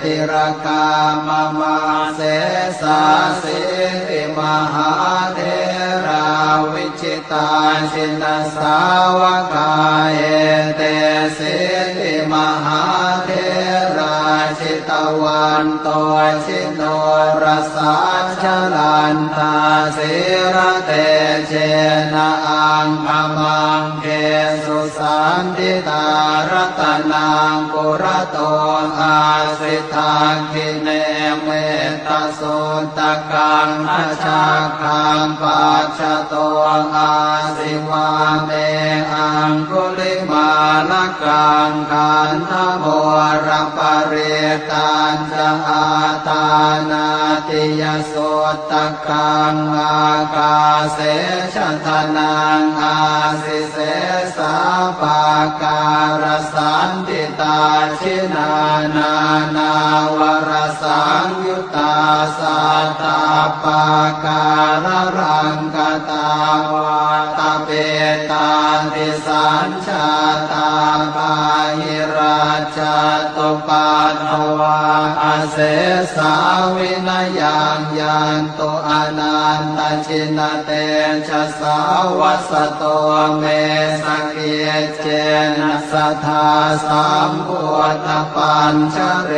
ติรกามมาเสสาสิริมหาเทราวิจิตาชินสาวกาเอเตสิริมหาเทราชิตวันโตชิโนรสาชลันตาสิระเตเจนะอังคมังเกสุสันติตารัตนังปุระโตอาสิทาคิเนเมตโสตกังอาชาคังปัจจโตอาสิวาเมอังคุลิมาลกังขันธโมรปริตันจะอาตานาติยโสตกังอากาเสชทนังอาสิเสสาปาการสันติตาชินานานาวรสังยุตตาสัตตาปาการรังกตาวาตาเปตาติสัญชาตาปาหิราชตุปัฏฐวาอาเสสาวินยังยันตุอนันตชินเตชะสาวัสโตเมสเกเจนะสัทธาสัมพุทธปัญชเร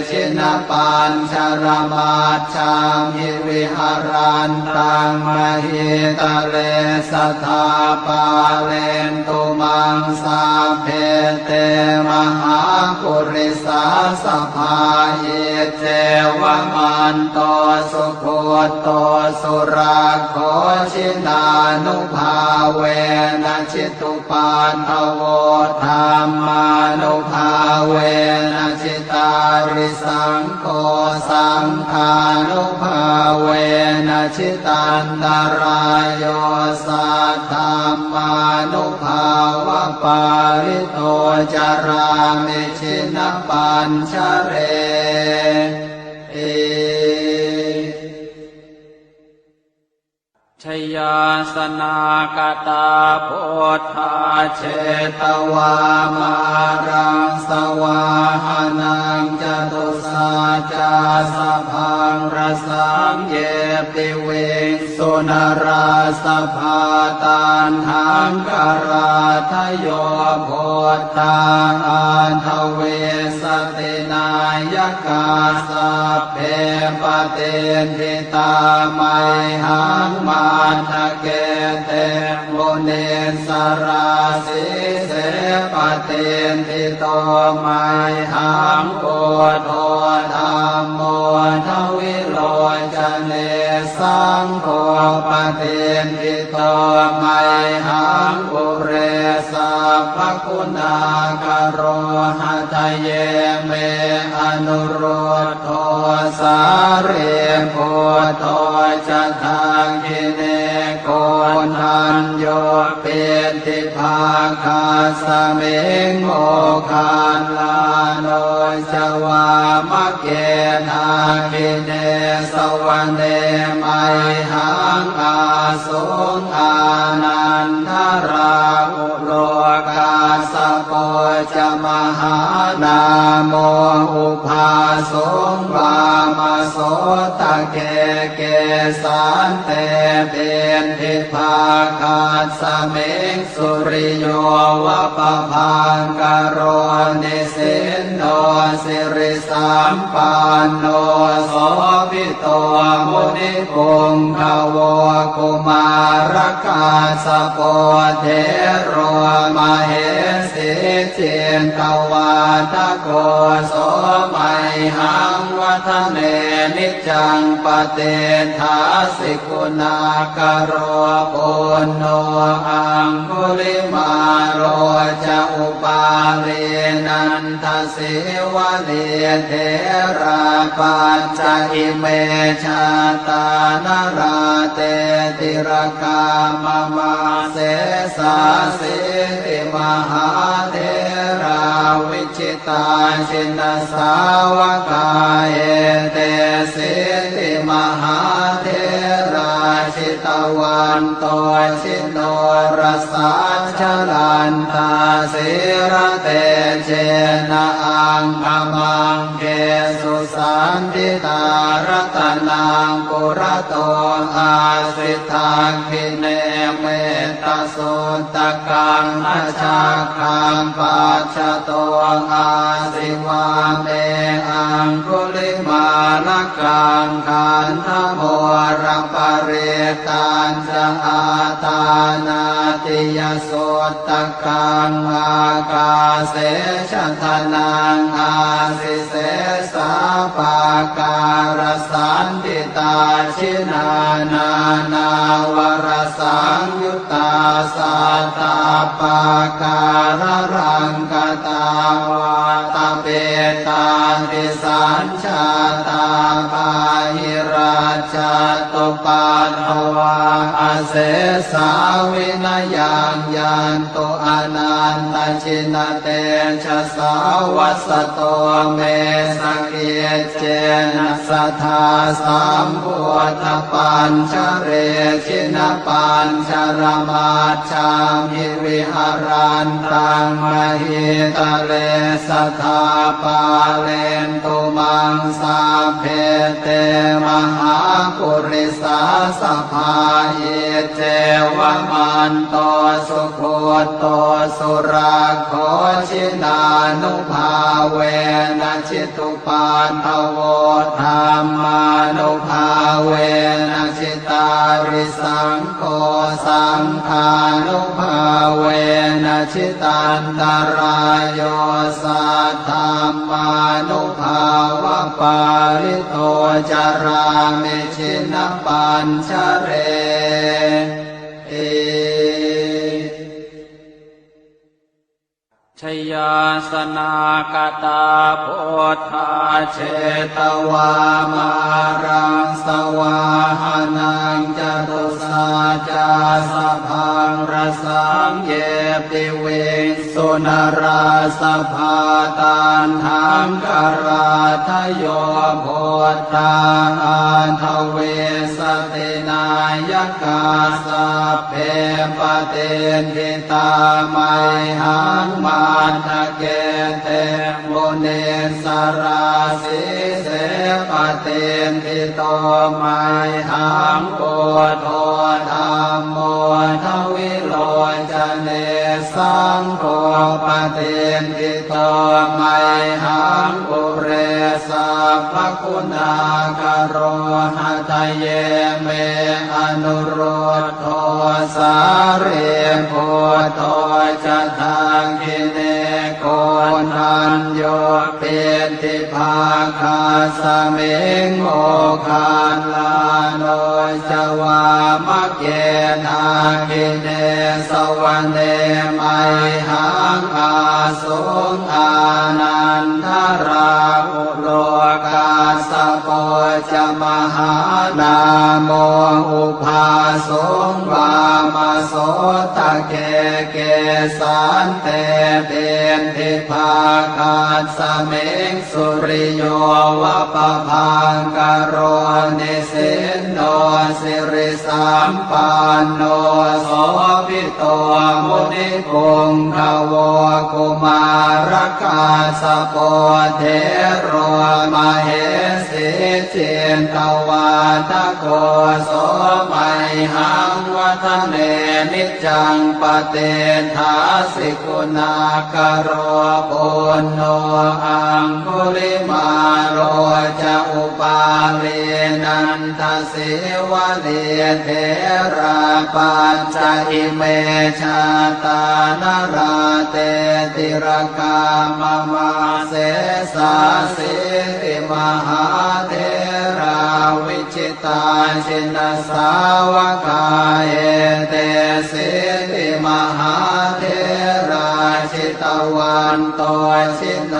ชินปัญชรมาชามิวิหารันตังมหิตะเลสัทธาปาเลนตุมังสาเพเตมหาปุริสาสภาเยเจวมันโตสุโคโตสุราโคชินานุภาเวนะชิตุปันทโวธรรมานุภาเวนะชิตาริสังโฆสังฆานุภาเวนะชิตันตรายโยสัทธรรมานุภาวะปาริโตจารามิชินปัญชเรชยาสนากตาโพธาเชตวามารังสวาหานังจตุสาจาสพังรสังเยปิเวงสุนราสภาตันหังกราทโยโพธาอันทเวสตินายกาสัพเพปเตทิตาไมหังมาทะเกเตโมเนสราสิเสปเตทิโตไมหังโกโทธรรมโมทวิโรจเนสังโฆปเตทิโตไมหังปุเรสัพพคุณากโรหะทะเยเมอนุรุตโทสาเรโพโตจะทางกิเนโกนันโย เป็นทิภาคาสเมงโมคานลาโนจวามะเกนาคิเนสวรรเนไมหังอาสุงอานันทราอุโลกาสโปจมหานาโมอุภาสงวามโสตะเกเกสันเตเป็นทิภาคาสเมงสุริโยวะปะพังกโรนิสินโนสิริสัมปันโนโสภิโตมุนิปุงขโวกุมารกาสโปเทโรมเหสิเจนตวาทโกโสมัยหังวัฒเนนิจังปเตทาสิกุณากโรปุณโนอังคุลิมาโรจะอุปาเรนันทสิวะเลเทราปัญจอิเมชาตานราเตติรกามมาเสสาสิติมหาเทราวิจิตาชินสาวกาเอเตสิติมหาเทราชิตวันโตชิโนรสาชลันทาสิระเตเจนะอังคมังเกสุสันติตารตนังปุระโตอาสิทังคิเนเมตตาสุตตะกังอาชาคังปัจจโตอาสิวาเมอังคุลิมาลกังขันธโมรปะเรตัญจะอาตานาติยโสตกังอากาเสชทนังอาสิเสสาปาการสันติตาชินานา นาวรสังยุตตาสัตตาปาการรังกตาวาตาเปตาติสัญชาตาปาหิราชตุปัฏฐวาอาเสสาวินยังยันตุอนันตชินเตชะสาวัสโตเมสเกเจนะสัทธาสัมพุทธปัญชเรชินปัญชรมาชามิวิหารันตังมหิตะเลสัทธาปาเลนตุมังสาเพเตมหาปุริสาสภาเยเจวมันโตสุโคโตสุราโคชินานุภาเวนะชิตุปันทโวธรรมานุภาเวนะชิตาริสังโฆสังฆานุภาเวนะชิตันตรายโยสัทธรรมานุภาวะปาริโตจารามิชินปัญชเรชยาสนากตาโพธาเชตวามารังสวาหานังจตุสาจาสพังรสังเยปิเวสุนราสภาตันหังกราทโยโพธาอันทเวสตินายกาสัพเพปเตทิตาไมหังมาทะเกเตโมเนสราสิเสปเตทิโตไมหังโพโธธรรมโมทวิโลจเนสังโฆปเตทิโตไมหังปุเรสัพพคุณากโรหะทะเยเมอนุโรธโทสาเรโพโทจะทางกิเนโกนันโยเป็นทิภาคาสเมงโมคานลาโนจวามะเกนาคิเนสวรรเนไมหังอาสุงอานันทราอุโลกาสโปจม มหานาโมอุปาสงวามาโสตะเกเกสันเตเตนทิภาคาสเมงสุริโยวะปะพังกโรนิสินโนสิริสัมปันโนโสภิโตมุนิกุงขโวกุมารกาสโปเทโรมเหสิเจนตวาทโกโสมัยหังวัฒเนนิจังปเตทาสิกุณากโรปุณโนอังคุลิมาโรจะอุปาเลนันทสิวะเลเทราปัญจอิเมชาตานราเตติรกามมาเสสาสิติมหาเทราวิจิตาชินสาวกาเอเตสิติมหาเทราชิตวันโตชิโน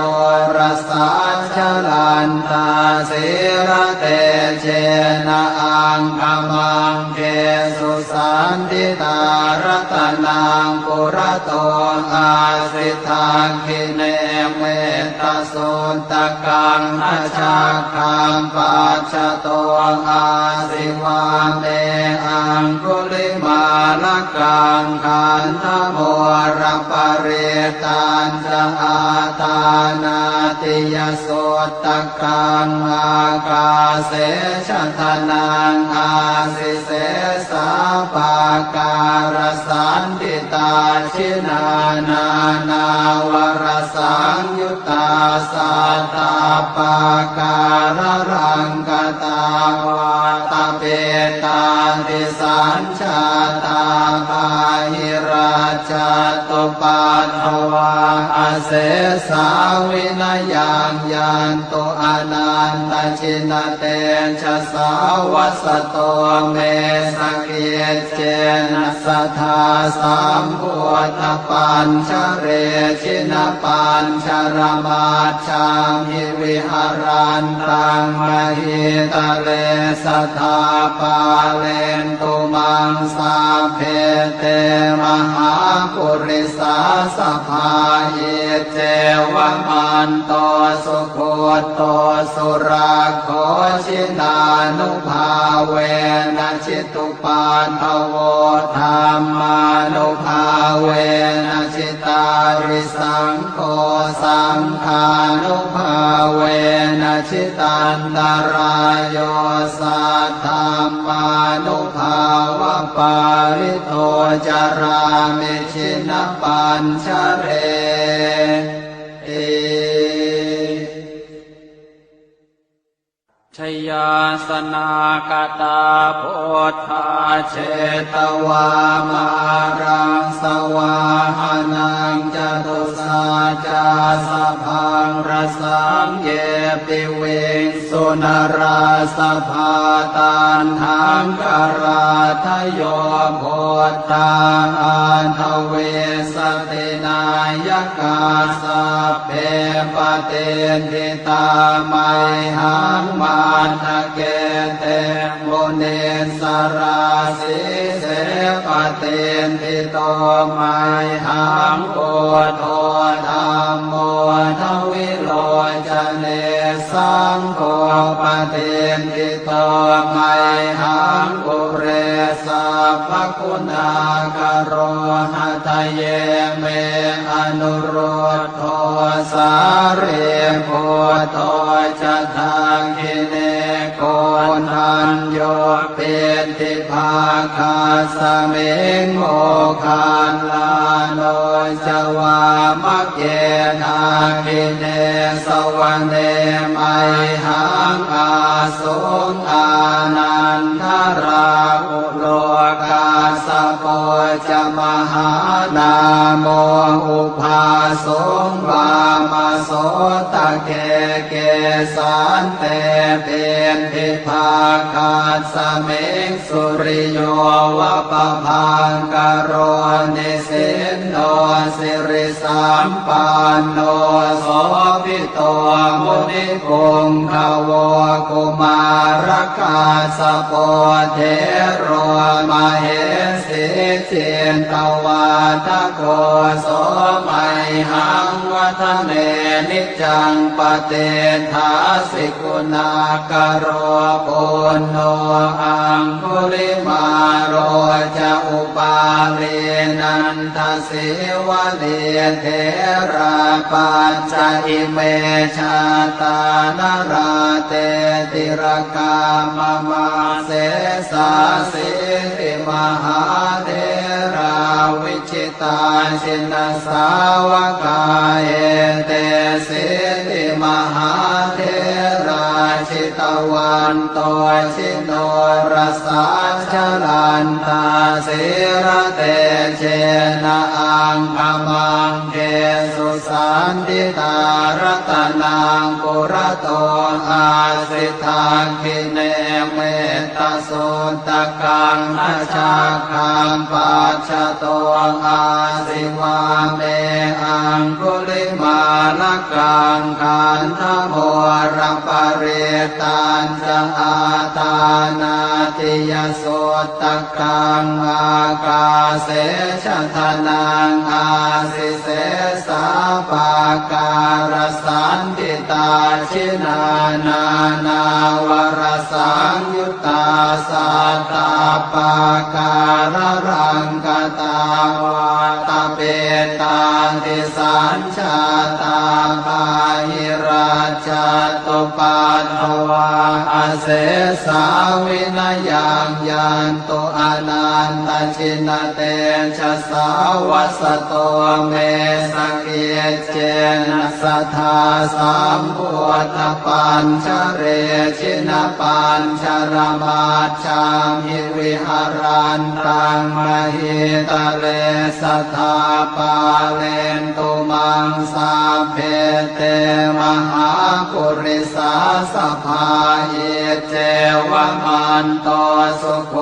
รสาชลันตาสิระเตเจนะอังคมังเกสุสันติตารตนังปุระโตอาสิทังคิเนเมตสุนตกังอชาคังปัจจโตอาสิวาเมอังคุลิมาลกังขันธโมรปริตันจะอาตานาติยโสตกังอากาเสชทนังอาสิเสสาปาการสันติตาชินานานาวรสังยุตตาสัตตาปาการรังกตาวาตาเปตาติสัญชาตาภาหิราชตุปัฏฐวาอาเสสาวินายังยันตุอนันตชินเตชะสาวัสโตเมสเกเจนะสัทธาสัมพุทธปัญชเรชินปัญชรมาชังหิวิหารันตังมหิตะเลสัทธาปาเลนตุมังสาเพเตมหาปุริสาสภาหิเจวมันโตสุโคโตสุราโคชินานุภาเวนะชิตุปันทโวธรรมานุภาเวนะชิตาริสังโฆสังฆานุภาเวนะชิตันตรายโยสัทธรรมานุภาวะปาริโตจารามิชินปัญชเรชยาสนากตาโพธาเชตวามารังสวาหานังจตุสาจาสพังรสังเยปิเวงสุนราสภาตันทังกราทโยโพธาอันทเวสตินายกาสัพเพปเตทิตาไมหังมาทะเกเตโมเนสราสิเสปเตทิโตไมหังโอโทธรรมโมทวิโลจเนสังโฆปเตทิโตไมหังปุเรสัพพคุณากโรหะทะเยเมอนุโรธโทสาเรโพโตจะทังคิเนโกนันโยเป็นทิภาคาสเมงโมคันลาโนจวามะเกนาคิเนสวรรเนไมหังอาสงอานันทราอุโลกาสโปจะมหานาโมอุภา สงวามาโสตะเกเกสันเตเป็นทิภาคาสเมงสุริโยวะปะพังกโรนิสินโนสิริสัมปันโนโสภิโตมุนิพงขวกุมารกาสโปเทโรมเหสีเจนตวาทโกโสมัยหังวัฒเนนิจังปเตทาสิกุณากโรปุณโนอังคุริมาโรจะอุปาเลนันทสิวะเลเทระปัญจอิเมชาตานราเตติรกามมาเสสาสิริมหาเทราวิชิตาชินสาวกาเอเตสิริมหาเทราชิตวันโตชิโนรสาชลันตาสิระเตเจนะอังคมังเกสุสันติตารตนังปุระโตอาสิทาคิเนเมตตาโสตกังอาชาคังปัจฉโตอาสิวาเมอังคุลิมาลกังขันธโมรปริตันจะอาตานาติยโสตกังอากาเสชทนังอาสิเสสาปาการสันติตาชินานานาวรสังยุตตาสัตตาปาการรังกตาวาตาเปตาติสัญชาตาภาหิราชตุปันภวาอาเสสาวินยังยันตุอนันตชินเตชะสาวัสโตเมสเกเจนะสัทธาสัมพุทธปัญชเรชินปัญชรมาชังหิวิหารันตังมหิตะเลสัทธาปาเลนตุมังสาเพเตมหาปุริสาสภาเยเจวมันโตสุโค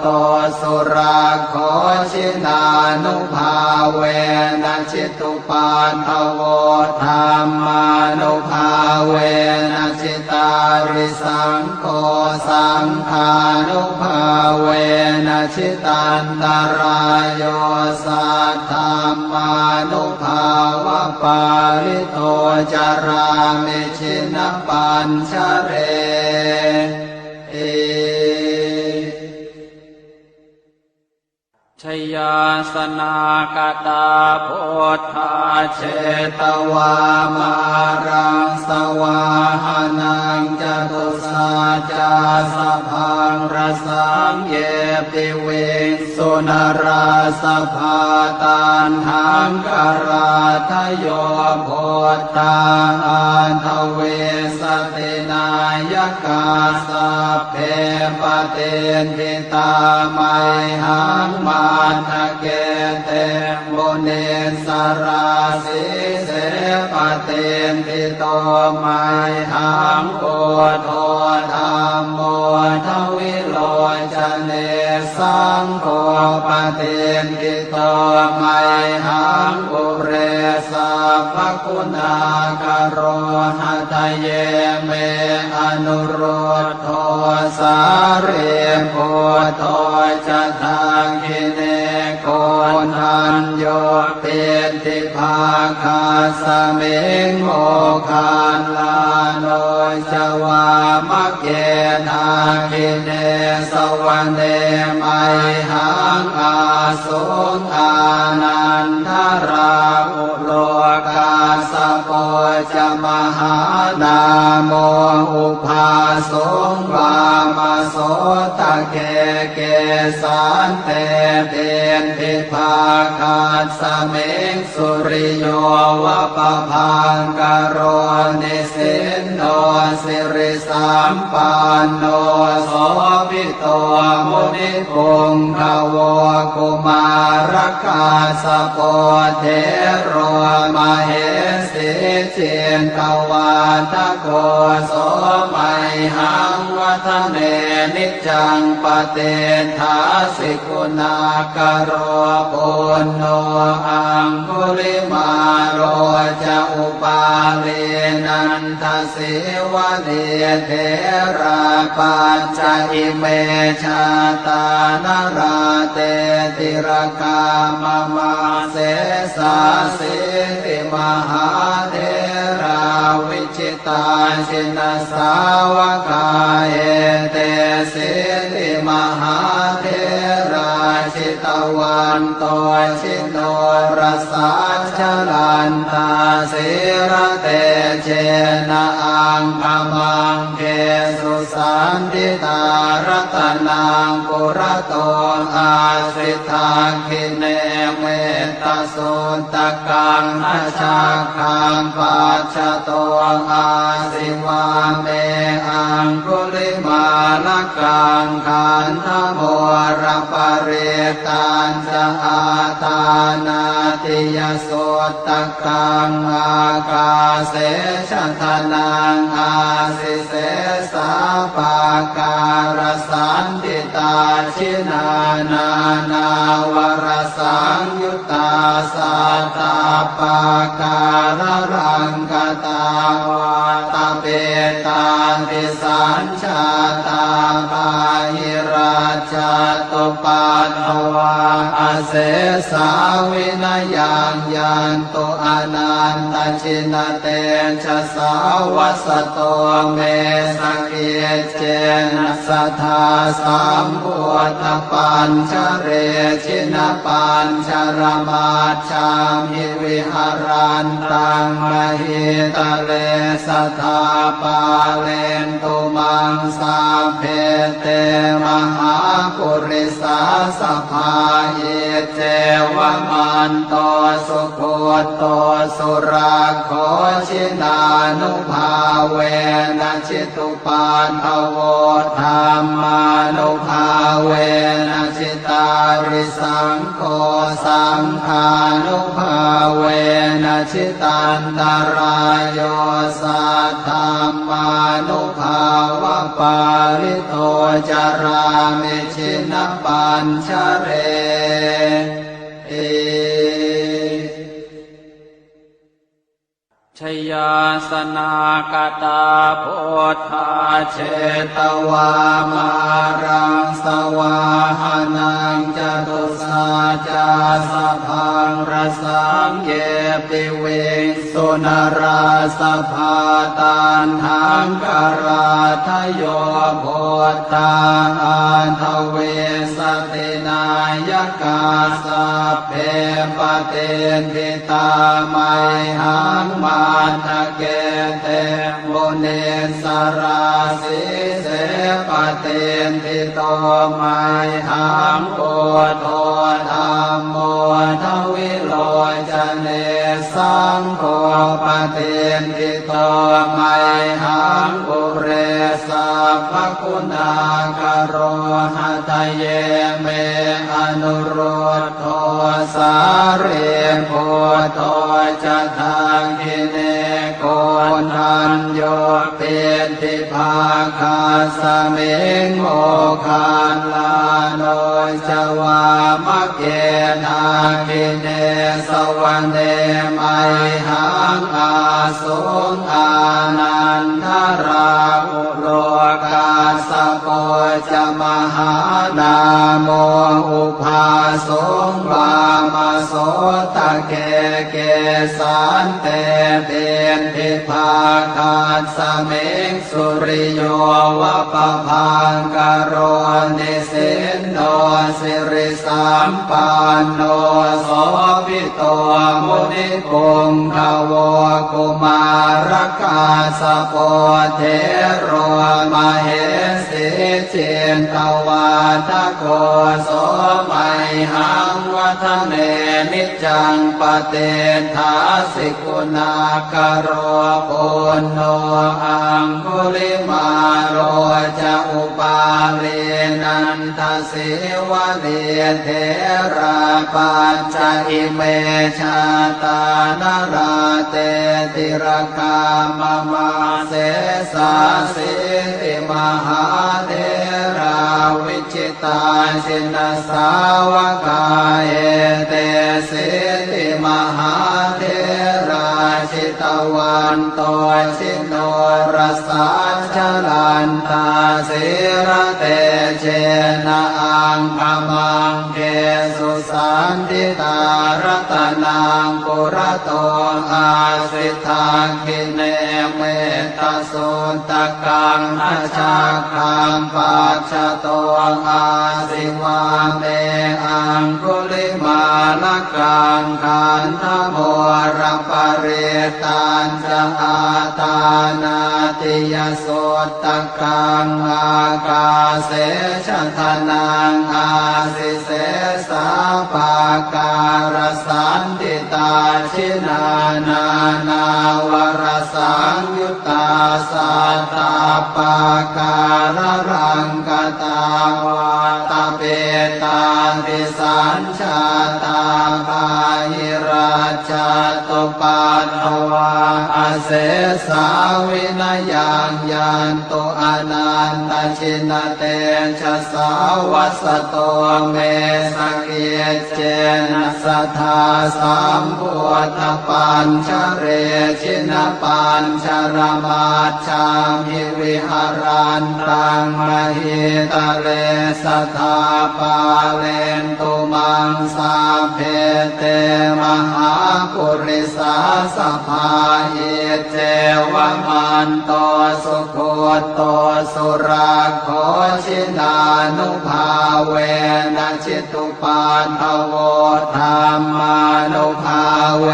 โตสุราโคชินานุภาเวนะชิตุปันทโวธรรมานุภาเวนะชิตาริสังโฆสังฆานุภาเวนะชิตันตรายโยสัทธรรมานุภาวะปาริโตจารามิชินปัญชเรชยาสนากตาโพธาเชตวามารังสวาหานังจตุสาจาสพังรสังเยปิเวสุนราสภาตันหังกราทโยโพธาอันทเวสตินายกาสัพเพปเตนทิตาไมหังมาทะเกเตมุเนสราสิเสปเตนทิโตไมหังโกโทธรรมโมทวิโลจเนสังโฆปเตนทิโตไมหังปุเรสัพพคุณากโรหะทะเยเมอนุโรธโทสาเรโพโทจะทังคิเนโกนันโยเป็นทิภาคาสเมงโมคันลาโนจวามะเกนาคิเนสวรรเนไมหังอาสุงอานันทราอุโลกาสโปจะมหานาโมอุภาสงวา ามาโสตะเกเกสานเตเตนทิภาคาสเมงสุริโยวะปะพังกโรนิสินโนสิริสัมปันโนโสภิโตมุนิปุงขโวกุมารกาสโปเทโรมเหสีเจนตวาทโกโสมัยหังวัฒเนนิจังปเตทาสิกุณากโรปุณโนอังคุลิมาโรจะอุปาเลนันทสิวะเนเทราปัญจอิเมชาตานราเตติรกามมาเสสาสิติมหาเทราวิจิตาชินสาวกาเอเตสิติมหาเทราชิตวันโตชิโนรสาชลันตาสิระเตเจนะอังคมังเกสุสันติตารัตนังปุระโตอาสิทาคิเนเมตตาสุตตะกังอาชาคังปัจจโตอาสิวาเมอังคุลิมาลกังขันธโมรปริตันจะอาตานาติยโสตกังอากาเสชทนังอาสิเสสาปาการสันติตาชินานานาวรสังยุตตาสัตตาปาการรังกตาวาตาเปตาติสัญชาตาปาหิราชตุปัตถวาอาเสสาวินยังยันตุอนันตชินเตชะสาวัสโตเมสเกเจนะสัทธาสัมพุทธปัญชเรชินปัญชรมาชามิวิหารันตังมหิตะเลสัทธาปาเลนตุมังสาเพเตมหาปุริสาสภาเยเจวมันโตสุโคโตสุราโคชินานุภาเวนะชิตุปานภโวธรรมานุภาเวนะชิตาริสังโฆสังฆานุภาเวนะชิตันตรายโยสัทธรรมานุภาวะปาริโตจารามิชินปัญชเรชยาสนากตาโพธาเชตวามารังสวาหานังจตุสาจาสะพังรสังเยปิเวสุนราสภาตันหังกราทโยโพธาอันทเวสตินายกาสัพเพปเตนทิตาไมหังมาทะเกเตโมเนสราสิเสปเตนทิโตไมหังโพโตธรรมโมทวิโลจเนสังโฆปเตนทิโตไมหังปุเรสัพพคุณากโรหะทะเยเมอนุโรธโทสาเรโพโตจะทางกิเนโกนัญโยเป็นทิภาคาสเมงโมคานลาโนจวามะเกนาคิเนสวรรเนไมหังอาสุงอานันทราอุโลกาสโป จะมหานาโมอุภาสงวามโสตะเกเกสันเตเป็นทิภาคาสเมงสุริโยวะปะพังกโรนิสินโนสิริสัมปันโนโสภิโตมุนิปุงขโวกุมารกาสโปเทโรมเหสิเจนตวาทโกโสมัยหังวัฒเนนิจังปเตทาสิกุณากโรปุณโนอังคุลิมาโรจะอุปาเลนันทสิวะเดเทราปัญจอิเมชาตานาราเตติรคามมาเสสาสิติมหาเทราวิจิตาชินสาวกาเอเตสิติมหาเทราชิตวันโตชิโนรสาชลันตาสิระเตเจนะอังคมังเกสุสันติตารตนังปุระโตอาสิทาคิเนเมตสุตกังอชาคังปัจจโตอาสิวาเมอังคุลิมาลกังขันธโมรปเรตัญจะอาตานาติยสุตตะกังอากาเสชะทนังอาสิเสสาปาการสันติตาชินานานาวรสังยุตตาสัตตาปาการรังกตาวาตาเปตาติสัญชาตาภาหิราชตุปัตถวาอาเสสาวินายังยันตุอนันตชินเตชะสาวัสโตเมสเกเจนะสัทธาสัมพุทธปัญชเรชินปัญชรมาชามิวิหารันตังมหิตะเลสัทธาปาเลนตุมังสาเพเตมหาปุริสาสภาอิเจวมันโตสุโคโตสุราโคชินานุภาเวนะจิตุปันทโวธรรมานุภาเว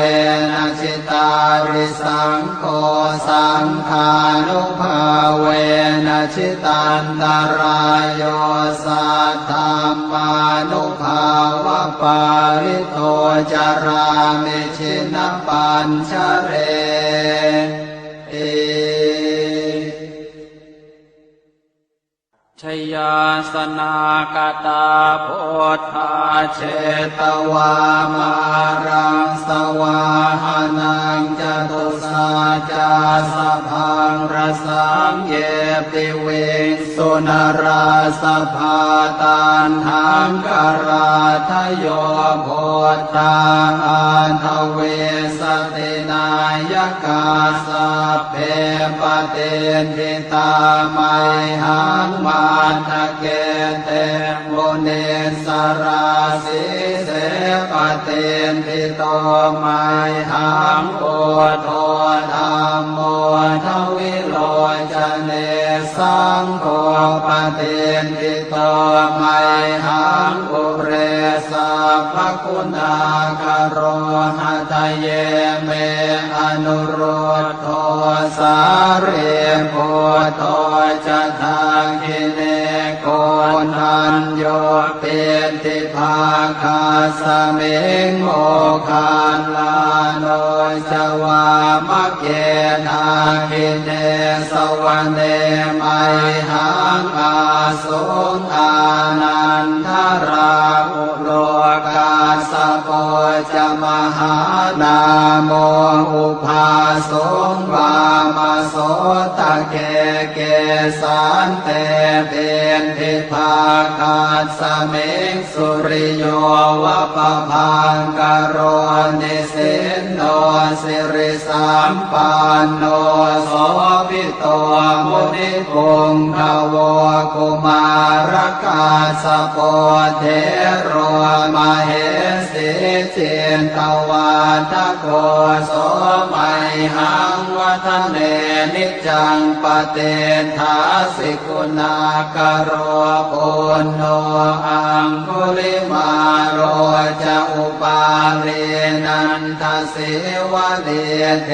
นะจิตาริสังโฆสังฆานุภาเวนะจิตันตรายโยสัทธรรมานุภาวะปาริโตจารามิชินปัญชเรชยาสนากตาโพธาเชตวามารังสวาหานังจตุสาจาสพังรสังเยปิเวสุนราสภาตันหังกราทโยโพธาอันทเวสตินายกาสัพเพปเตทิตาไมหังมาทะเกเตโมเนสราสิเสปเตทิโตไมหังโอโทธรรมโมทวิโลจเนสังโฆปเตทิโตไมหังอุเรสัพพคุณาคโรหะทะเยเมอนุโรธโทสาเรโพโทจะทาคิเนโกนันโยเป็นทิภาคาสเมงโมคานลาโนจวามะเกทาคิเนสวรรเนไมหังอาสุงอานันทราอุโลกาสโปจะมหานาโมอุภาสงวามโสตะเกเกสันเตเป็นทิภาคา สมิงสุริโยวัปพังกโรนิสินโนสิริสัมปันโนโสภิโตมุนิพงภวกุมารกาสโปเทโรมเหสีจินตวัฏโกโสมัยหังวัฒเนนิจังปเตทาสิกุณากโรปุณโนอังคุลิมาโรจะอุปาเลนันทสิวะเลเท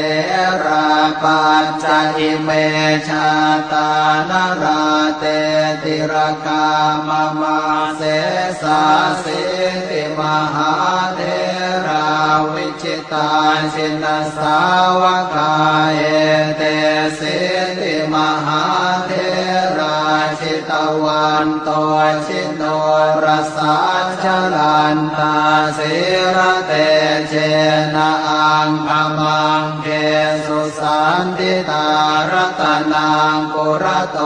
ระปัจจอิเมชาตานราเตติรกามมาเสสาสิติมหาเทราวิจิตาชินสาวกาเอเตสิติมหาเทราชิตวันโตชิโนรสาชลันตาสิระเตเจนะอังคมังเกสุสันติตารตนังปุระโต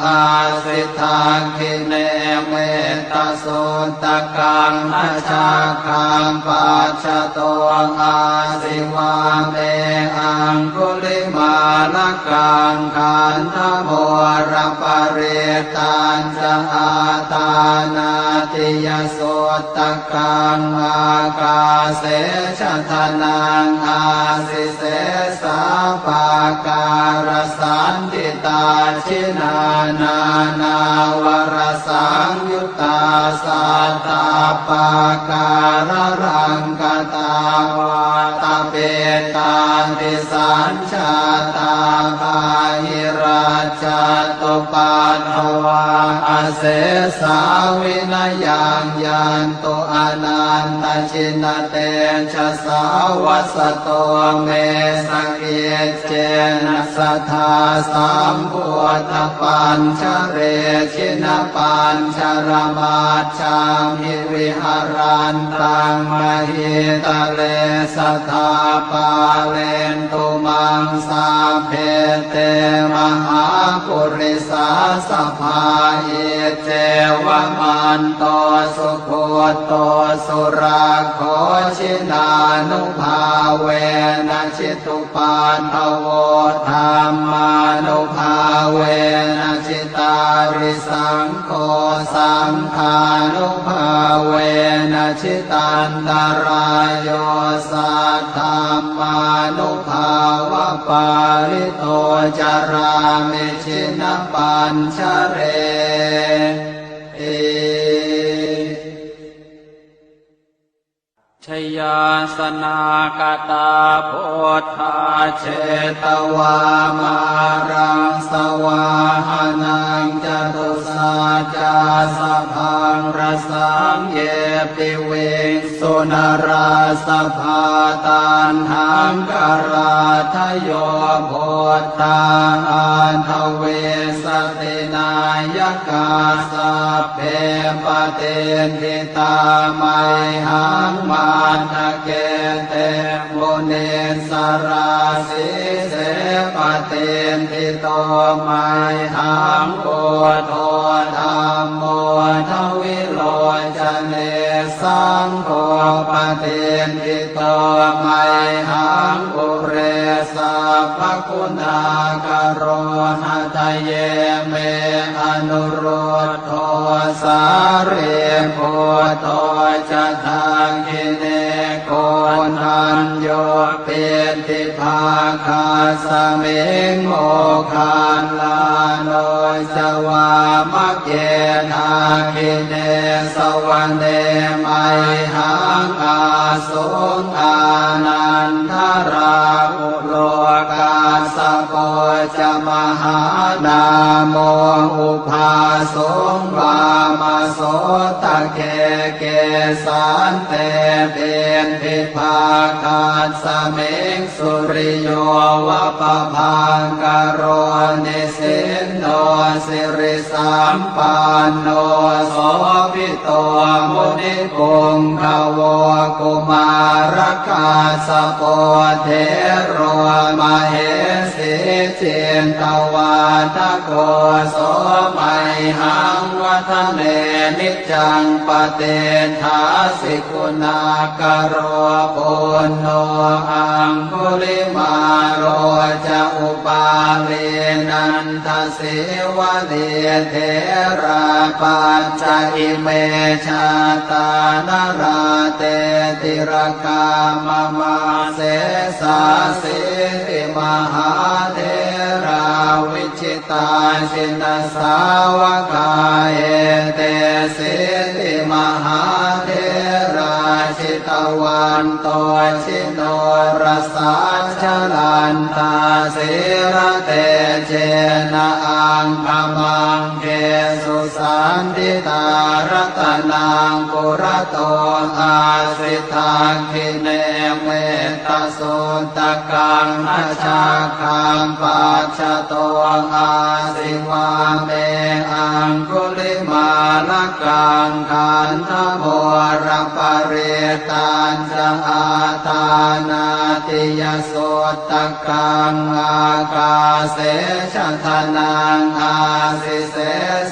อาสิทาคิเนเมตตาสุตตะกังอาชาคังปัจจโตอาสิวาเมอังคุลิมาลกังขันธโมรปริตันจะอาตานาติยสุตตะกังอากาเสชะทนังอาสิเสสาปาการสันติตาชินานานาวรสังยุตตาสัตตาปาการรังกตาวาตาเปตาติสัญชาตาภาหิราชตุปัฏฐวาอเสสาวินยังยันตุอนันตชินเตชะสาวัสโตเมสเกเจนะสัทธาสัมพุทธปัญชเรชินปัญชรมาชังหิวิหารันตังมหิตะเลสัทธาปาเลนตุมังสาเพเตมหาปุริสาสภาเอเจวมันโตสุโคโตสุราโคชินานุภาเวนะชิตุปันทโวธรรมานุภาเวนะชิตาริสังโฆสังฆานุภาเวนะชิตันตรายโยสัทธรรมานุภาวะปาริโตจารามิชินปัญชเรชยาสนากตาโพธาเช ตวามารังสวาหานังจตุสาจาสะพังรสังเยปิเวสุนราสภาตันหังกราทโยโพธาอันทเวสตินายกาสัพเพปเตนทิตาไมหังมาทะเกเตโมเนสราสิเสปเตนทิโตไมหังโอโทธรรมโมทวิโลจเนสังโฆปเตนทิโตไมหังอุเรสัพพคุณากโรหะทะเยเมอนุโรธโทสาเรโพโตจะทางกิเนโกนัญโยเปติภาคาสเมงโมคันลาโนจวามะเกนาคิเนสวรรเนไมหังอาสุงอานันทราอุโลกาสโปจะมหานาโมอุภาสงวามาโสตะเกเกสันเตเป็นภิภาคาสเมงสุริโยวะปะพังกโรนิสินโนสิริสัมปันโนโสภิโตมุนิพงภวกุมารกาสโปเทโรมเหสีจิน ตวาทโกโสมัยหังวัฒเนนิจจังปเตทาสิกุณากโรปุณโนอังคุลิมาโรจะอุปาเลนันทเสวะเดเทราปัจจอิเมชาตานราเตติรกามมาเสสาสิติมหาเทราวิชิตาชินสาวกาเอเตสิติมหาเทราชิตวันโตชิโนรสาชลันตาสิระเตเจนะอังคมังเกสุสันติตารตนังปุระโตอาสิทังคิเนเมตโสตกังอชาคังปัจจโตอาสิวาเมอังคุลิมาลกังขันธโมรปเรตัญจะอาทานาติยโสตกังอากาเสชะทนังอาสิเส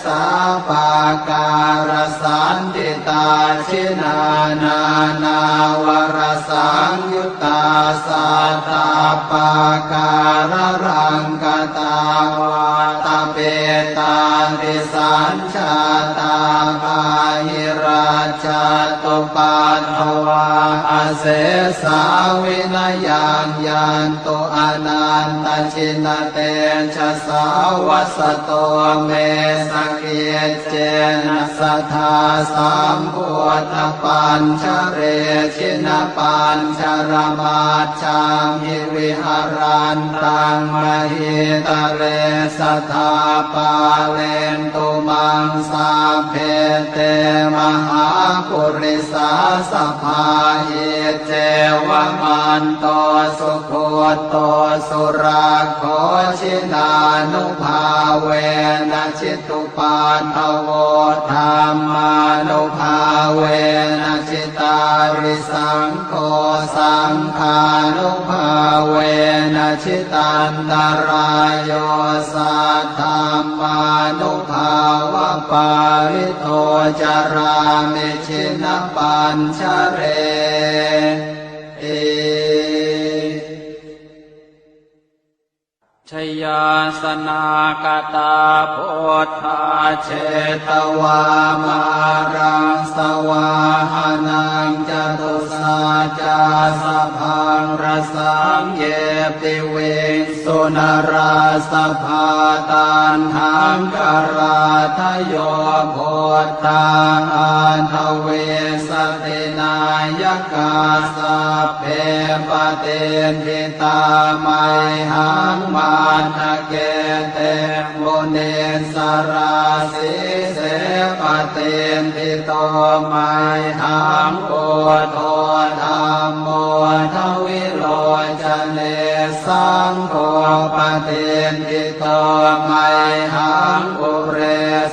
สาปาการสันติตาชินานานาวรสังยุตตาสัตตาปาการรังกตาวาตาเปตาติสัญชาตาภาหิราชตุปัฏฐวาอาเสสาวินยังยันตุอนันตชินเตชะสาวัสโตเมสเกเจนะสัทธาสัมพุทธปัญชเรชินปัญชรมาชังหิวิหารันตังมหิตะเรสัทธาปาเลนตุมังสาเพเตมหาปุริสาสภาหิเจวมันโตสุโคโตสุราโคชินานุภาเวนะชิตุปัฏฐโวธรรมานุภาเวนะชิตาริสังโฆสังฆานุภาเวนะชิตันตรายโยสัทธัมมานุภาวะปาริโตจารามิชินปัญชเรชยาสนากตาโพธาเชตวามารังสวาหานังจตุสาจาสพังรสังเยปิเวสุนราสภาตันหังกราทโยโพธาอันทเวสตินายกาสัพเพปเตทิตาไมหังมาทะเกเตโมเนสราสิเสปเตทิโตไมหังโอโทธรรมโมทวิโรจเนสังโฆปเตทิโตไมหังอุเร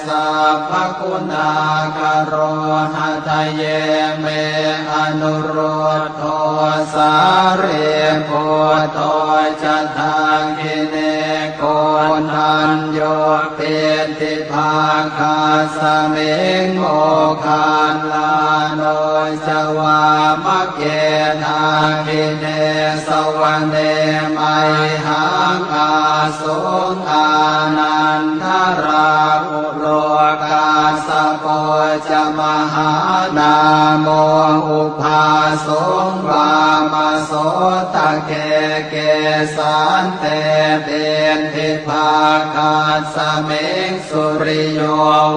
สัพพคุณากโรหะทะเยเมอนุโรธโทสาเรโพโตจะทางกิเนโกนัญโยเปติภาคาสเมงโมคานลาโนจวามะเกทากิเนสวรรเนไมหังอาสุงอานันทราอุโลกาสโปจะมหานาโมอุภาสงวามโสตะเกเกสันเตเบนทิภาคาสเมงสุริโย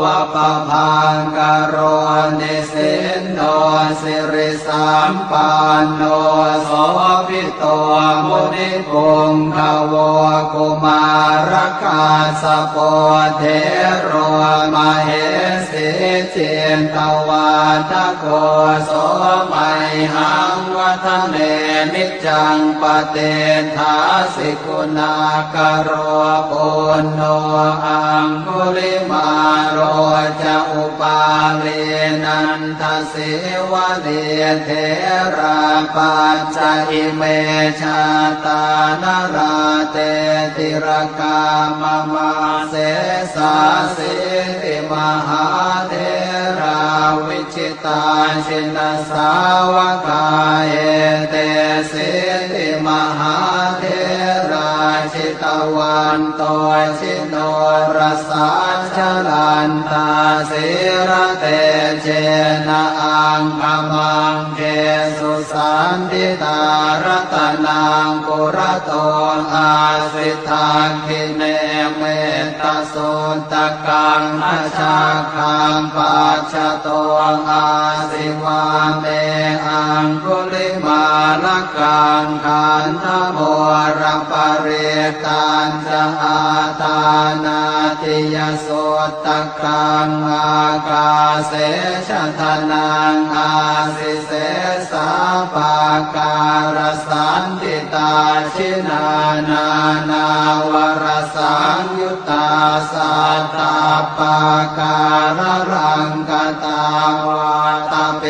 วะปะพังกโรนิสินโนสิริสัมปันโนโสภิโตมุนิปุงขโวกุมารกาสโปเทโรมเหสิจิ นตวาทโกโสไมหังวัฒเนนิจจังปเตทาสิกุณากโรปุณโนอังคุลิมาโรจะอุปาเลนันทสิวะเลเทราปัจจอิเมชาตานราเตติรกามมาเสสาสิติมหาเทราวิชิตาชินสาวกาเอเตสิติมหาเทราชิตวันโตชิโนรสาชลันตาสิระเตเจนะอังคมังเกสุสันติตารตนังปุระโตอาสิทังคิเนเมตตาสุตตะกังอาชาคังปัจจโตอาสิวาเมอังคุลิมาลกังขันธโมระปะเรตันจะอาตานาติยสุตตะกังอากาเสชะทนังอาสิเสสาปาการสันติตาชินานานาวรสังยุตตาสัตตาปาการรังกตาวาตาเป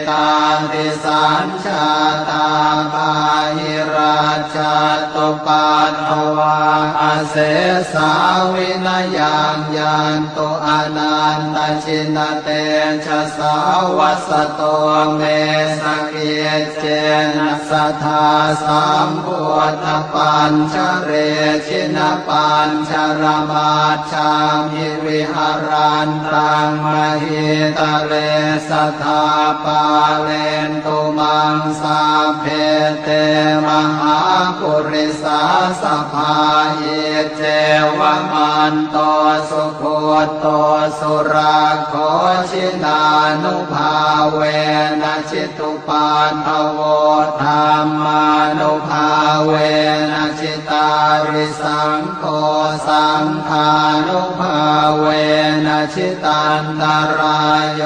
ตาติสัญชาตาปาหิราชตุปัตถวาอเสสาวินยังยันตุอนันตชินเตชะสาวัสโตเมสเกเจนะสัทธาสัมพุทธปัญชเรชินปัญชรมาชามิวิหารันตังมหิตะเลสัทธาปาเลนตุมังสาเพเตมหาปุริสาสภาเยเจวมันโตสุโคโตสุราโคชินานุภาเวนะชิตุปานภโวธรรมานุภาเวนะชิตาริสังโฆสังฆานุภาเวนะชิตันตรายโย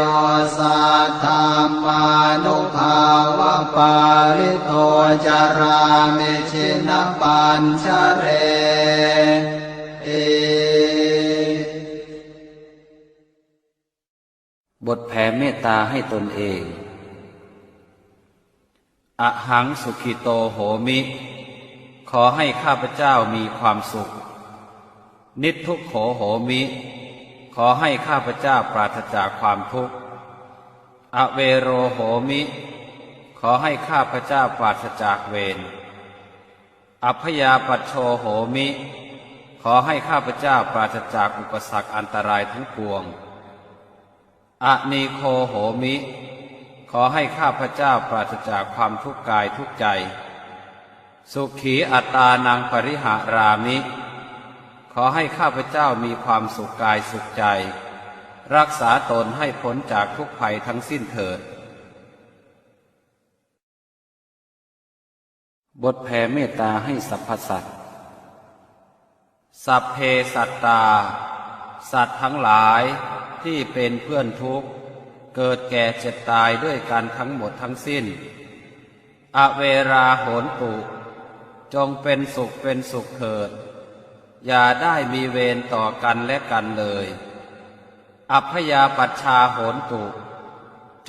สัทธามานุภาวะปาริโตจารามิชินปัญชเรบทแผ่เมตตาให้ตนเองอะหังสุขิโตโหมิ ขอให้ข้าพเจ้ามีความสุข นิททุกโขโหมิ ขอให้ข้าพเจ้าปราศจากความทุกข์อเวโรโหมิ ขอให้ข้าพเจ้าปราศจากเวรอัพยาปัชโชโหมิ ขอให้ข้าพเจ้าปราศจากอุปสรรคอันตรายทั้งปวงอะนีโคโหมิ ขอให้ข้าพเจ้าปราศจากความทุกข์กายทุกข์ใจสุขีอัตตานังปริหารามิ ขอให้ข้าพเจ้ามีความสุขกายสุขใจรักษาตนให้พ้นจากทุกภัยทั้งสิ้นเถิดบทแผ่เมตตาให้สรรพสัตว์สัพเพสัตตาสัตว์ทั้งหลายที่เป็นเพื่อนทุกข์เกิดแก่เจ็บตายด้วยกันทั้งหมดทั้งสิ้นอเวราโหนตุจงเป็นสุขเป็นสุขเถิดอย่าได้มีเวรต่อกันและกันเลยอัพยาปัชชาโหนตุ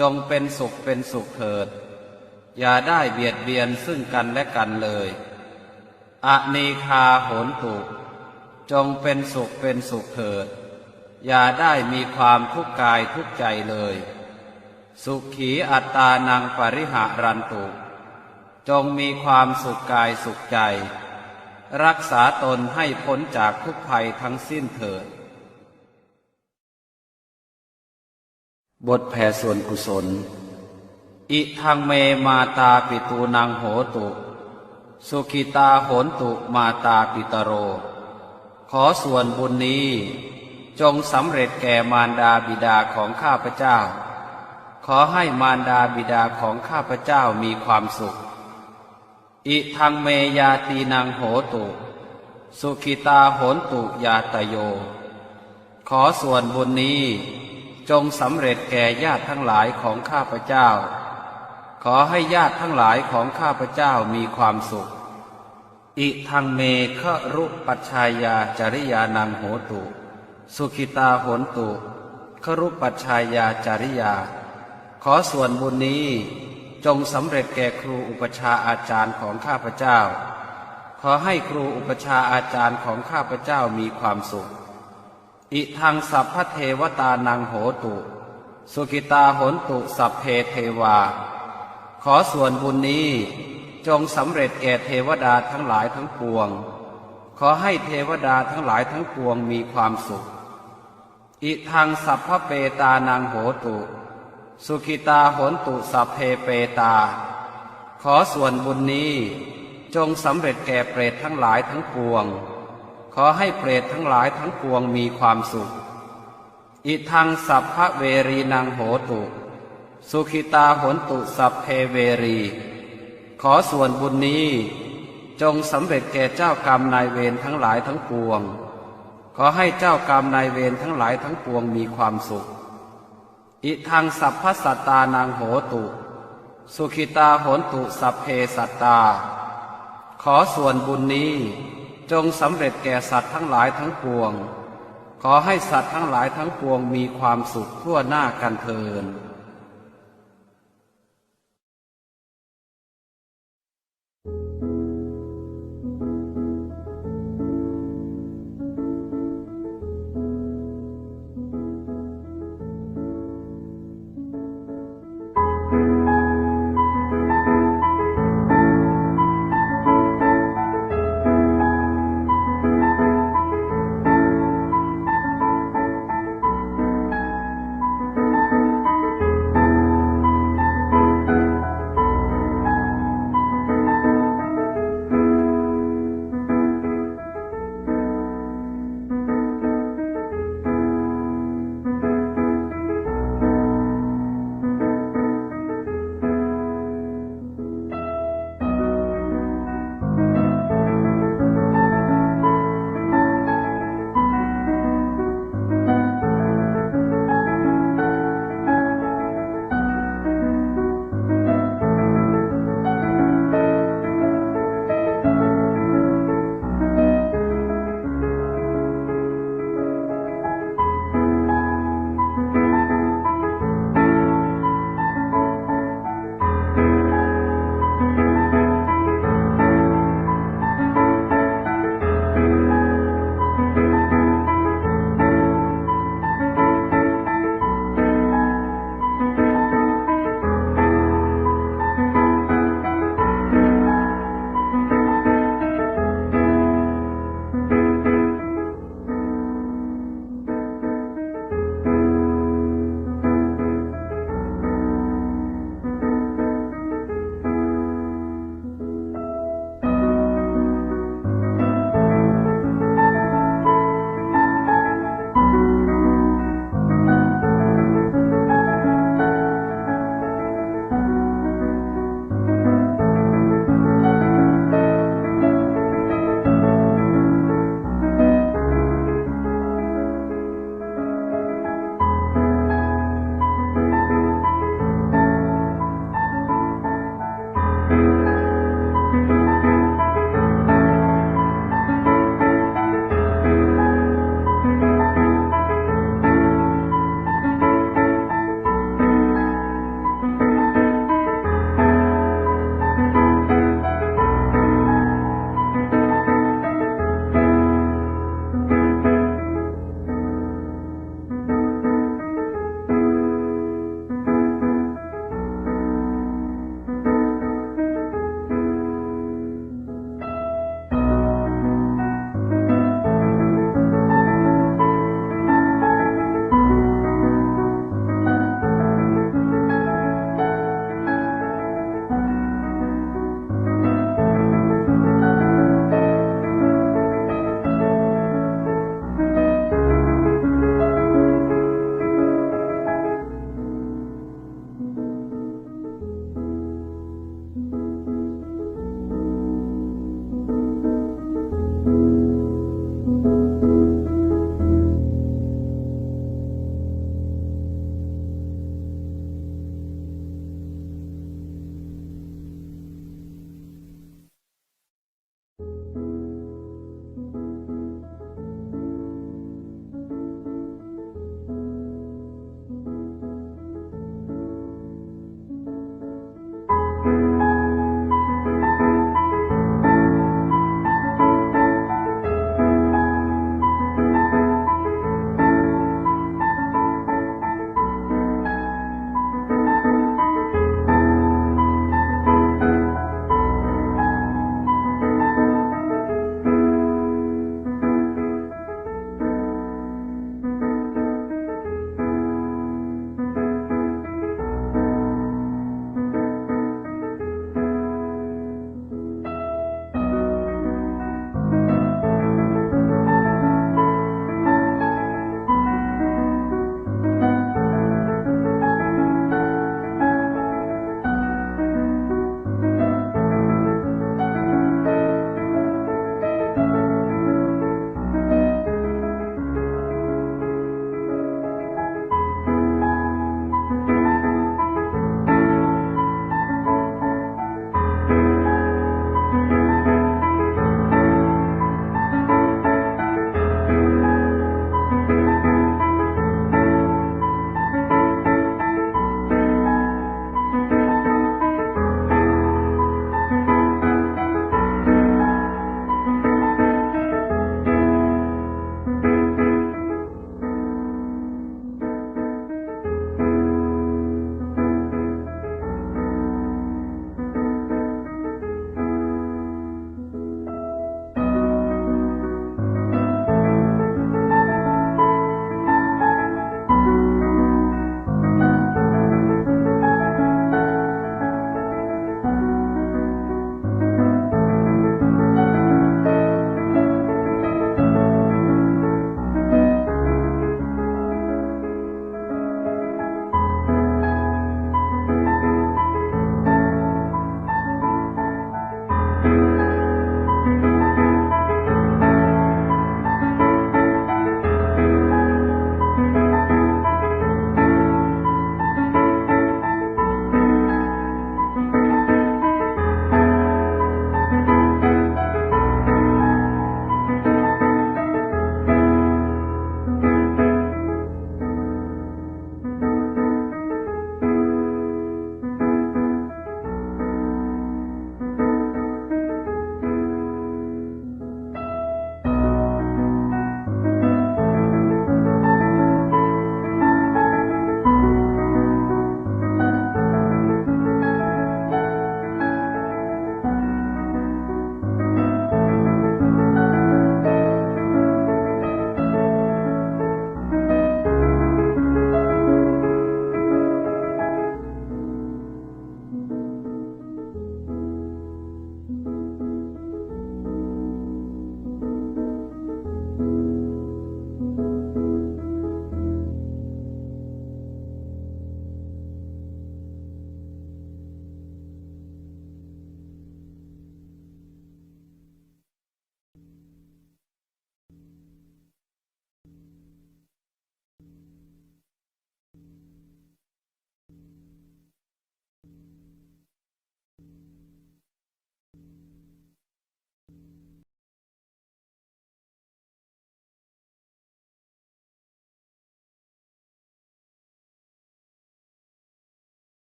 จงเป็นสุขเป็นสุขเถิดอย่าได้เบียดเบียนซึ่งกันและกันเลยอนีคาโหนตุจงเป็นสุขเป็นสุขเถิดอย่าได้มีความทุกข์กายทุกข์ใจเลยสุขีอัตตานังปริหารันตุจงมีความสุขกายสุขใจรักษาตนให้พ้นจากทุกภัยทั้งสิ้นเถิดบทแผ่ส่วนกุศลอิทังเมมาตาปิตูนังโหตุสุขิตาโหนตุมาตาปิตโรขอส่วนบุญนี้จงสำเร็จแก่มารดาบิดาของข้าพเจ้าขอให้มารดาบิดาของข้าพเจ้ามีความสุขอิทังเมยาตีนังโหตุสุขิตาโหนตุยาตโยขอส่วนบุญนี้ จงสำเร็จแก่ญาติทั้งหลายของข้าพเจ้าขอให้ญาติทั้งหลายของข้าพเจ้ามีความสุขอิทังเมฆรุปัชฌายาจริยานังโหตุสุขิตาโหนตุครุปัชฌายาจริยาขอส่วนบุญนี้จงสำเร็จแก่ครูอุปชฌาย์อาจารย์ของข้าพเจ้าขอให้ครูอุปชฌาย์อาจารย์ของข้าพเจ้ามีความสุขอิทังสัพพเทวตานังโหตุสุขิตาโหนตุสัพเพเทวาขอส่วนบุญนี้จงสำเร็จแก่เทวดาทั้งหลายทั้งปวงขอให้เทวดาทั้งหลายทั้งปวงมีความสุขอิทังสัพพเปตานังโหตุสุขิตาโหนตุสัพเพเปตาขอส่วนบุญนี้จงสำเร็จแก่เปรตทั้งหลายทั้งปวงขอให้เปรตทั้งหลายทั้งปวงมีความสุขอิทังสัพพเวรีนังโหตุสุขิตาโหนตุสัพเพเวรีขอส่วนบุญนี้จงสำเร็จแก่เจ้ากรรมนายเวรทั้งหลายทั้งปวงขอให้เจ้ากรรมนายเวรทั้งหลายทั้งปวงมีความสุขอิทังสัพพสัตตานังโหตุสุขิตาโหนตุสัพเพสัตตาขอส่วนบุญนี้จงสำเร็จแก่สัตว์ทั้งหลายทั้งปวงขอให้สัตว์ทั้งหลายทั้งปวงมีความสุขทั่วหน้ากันเทอญ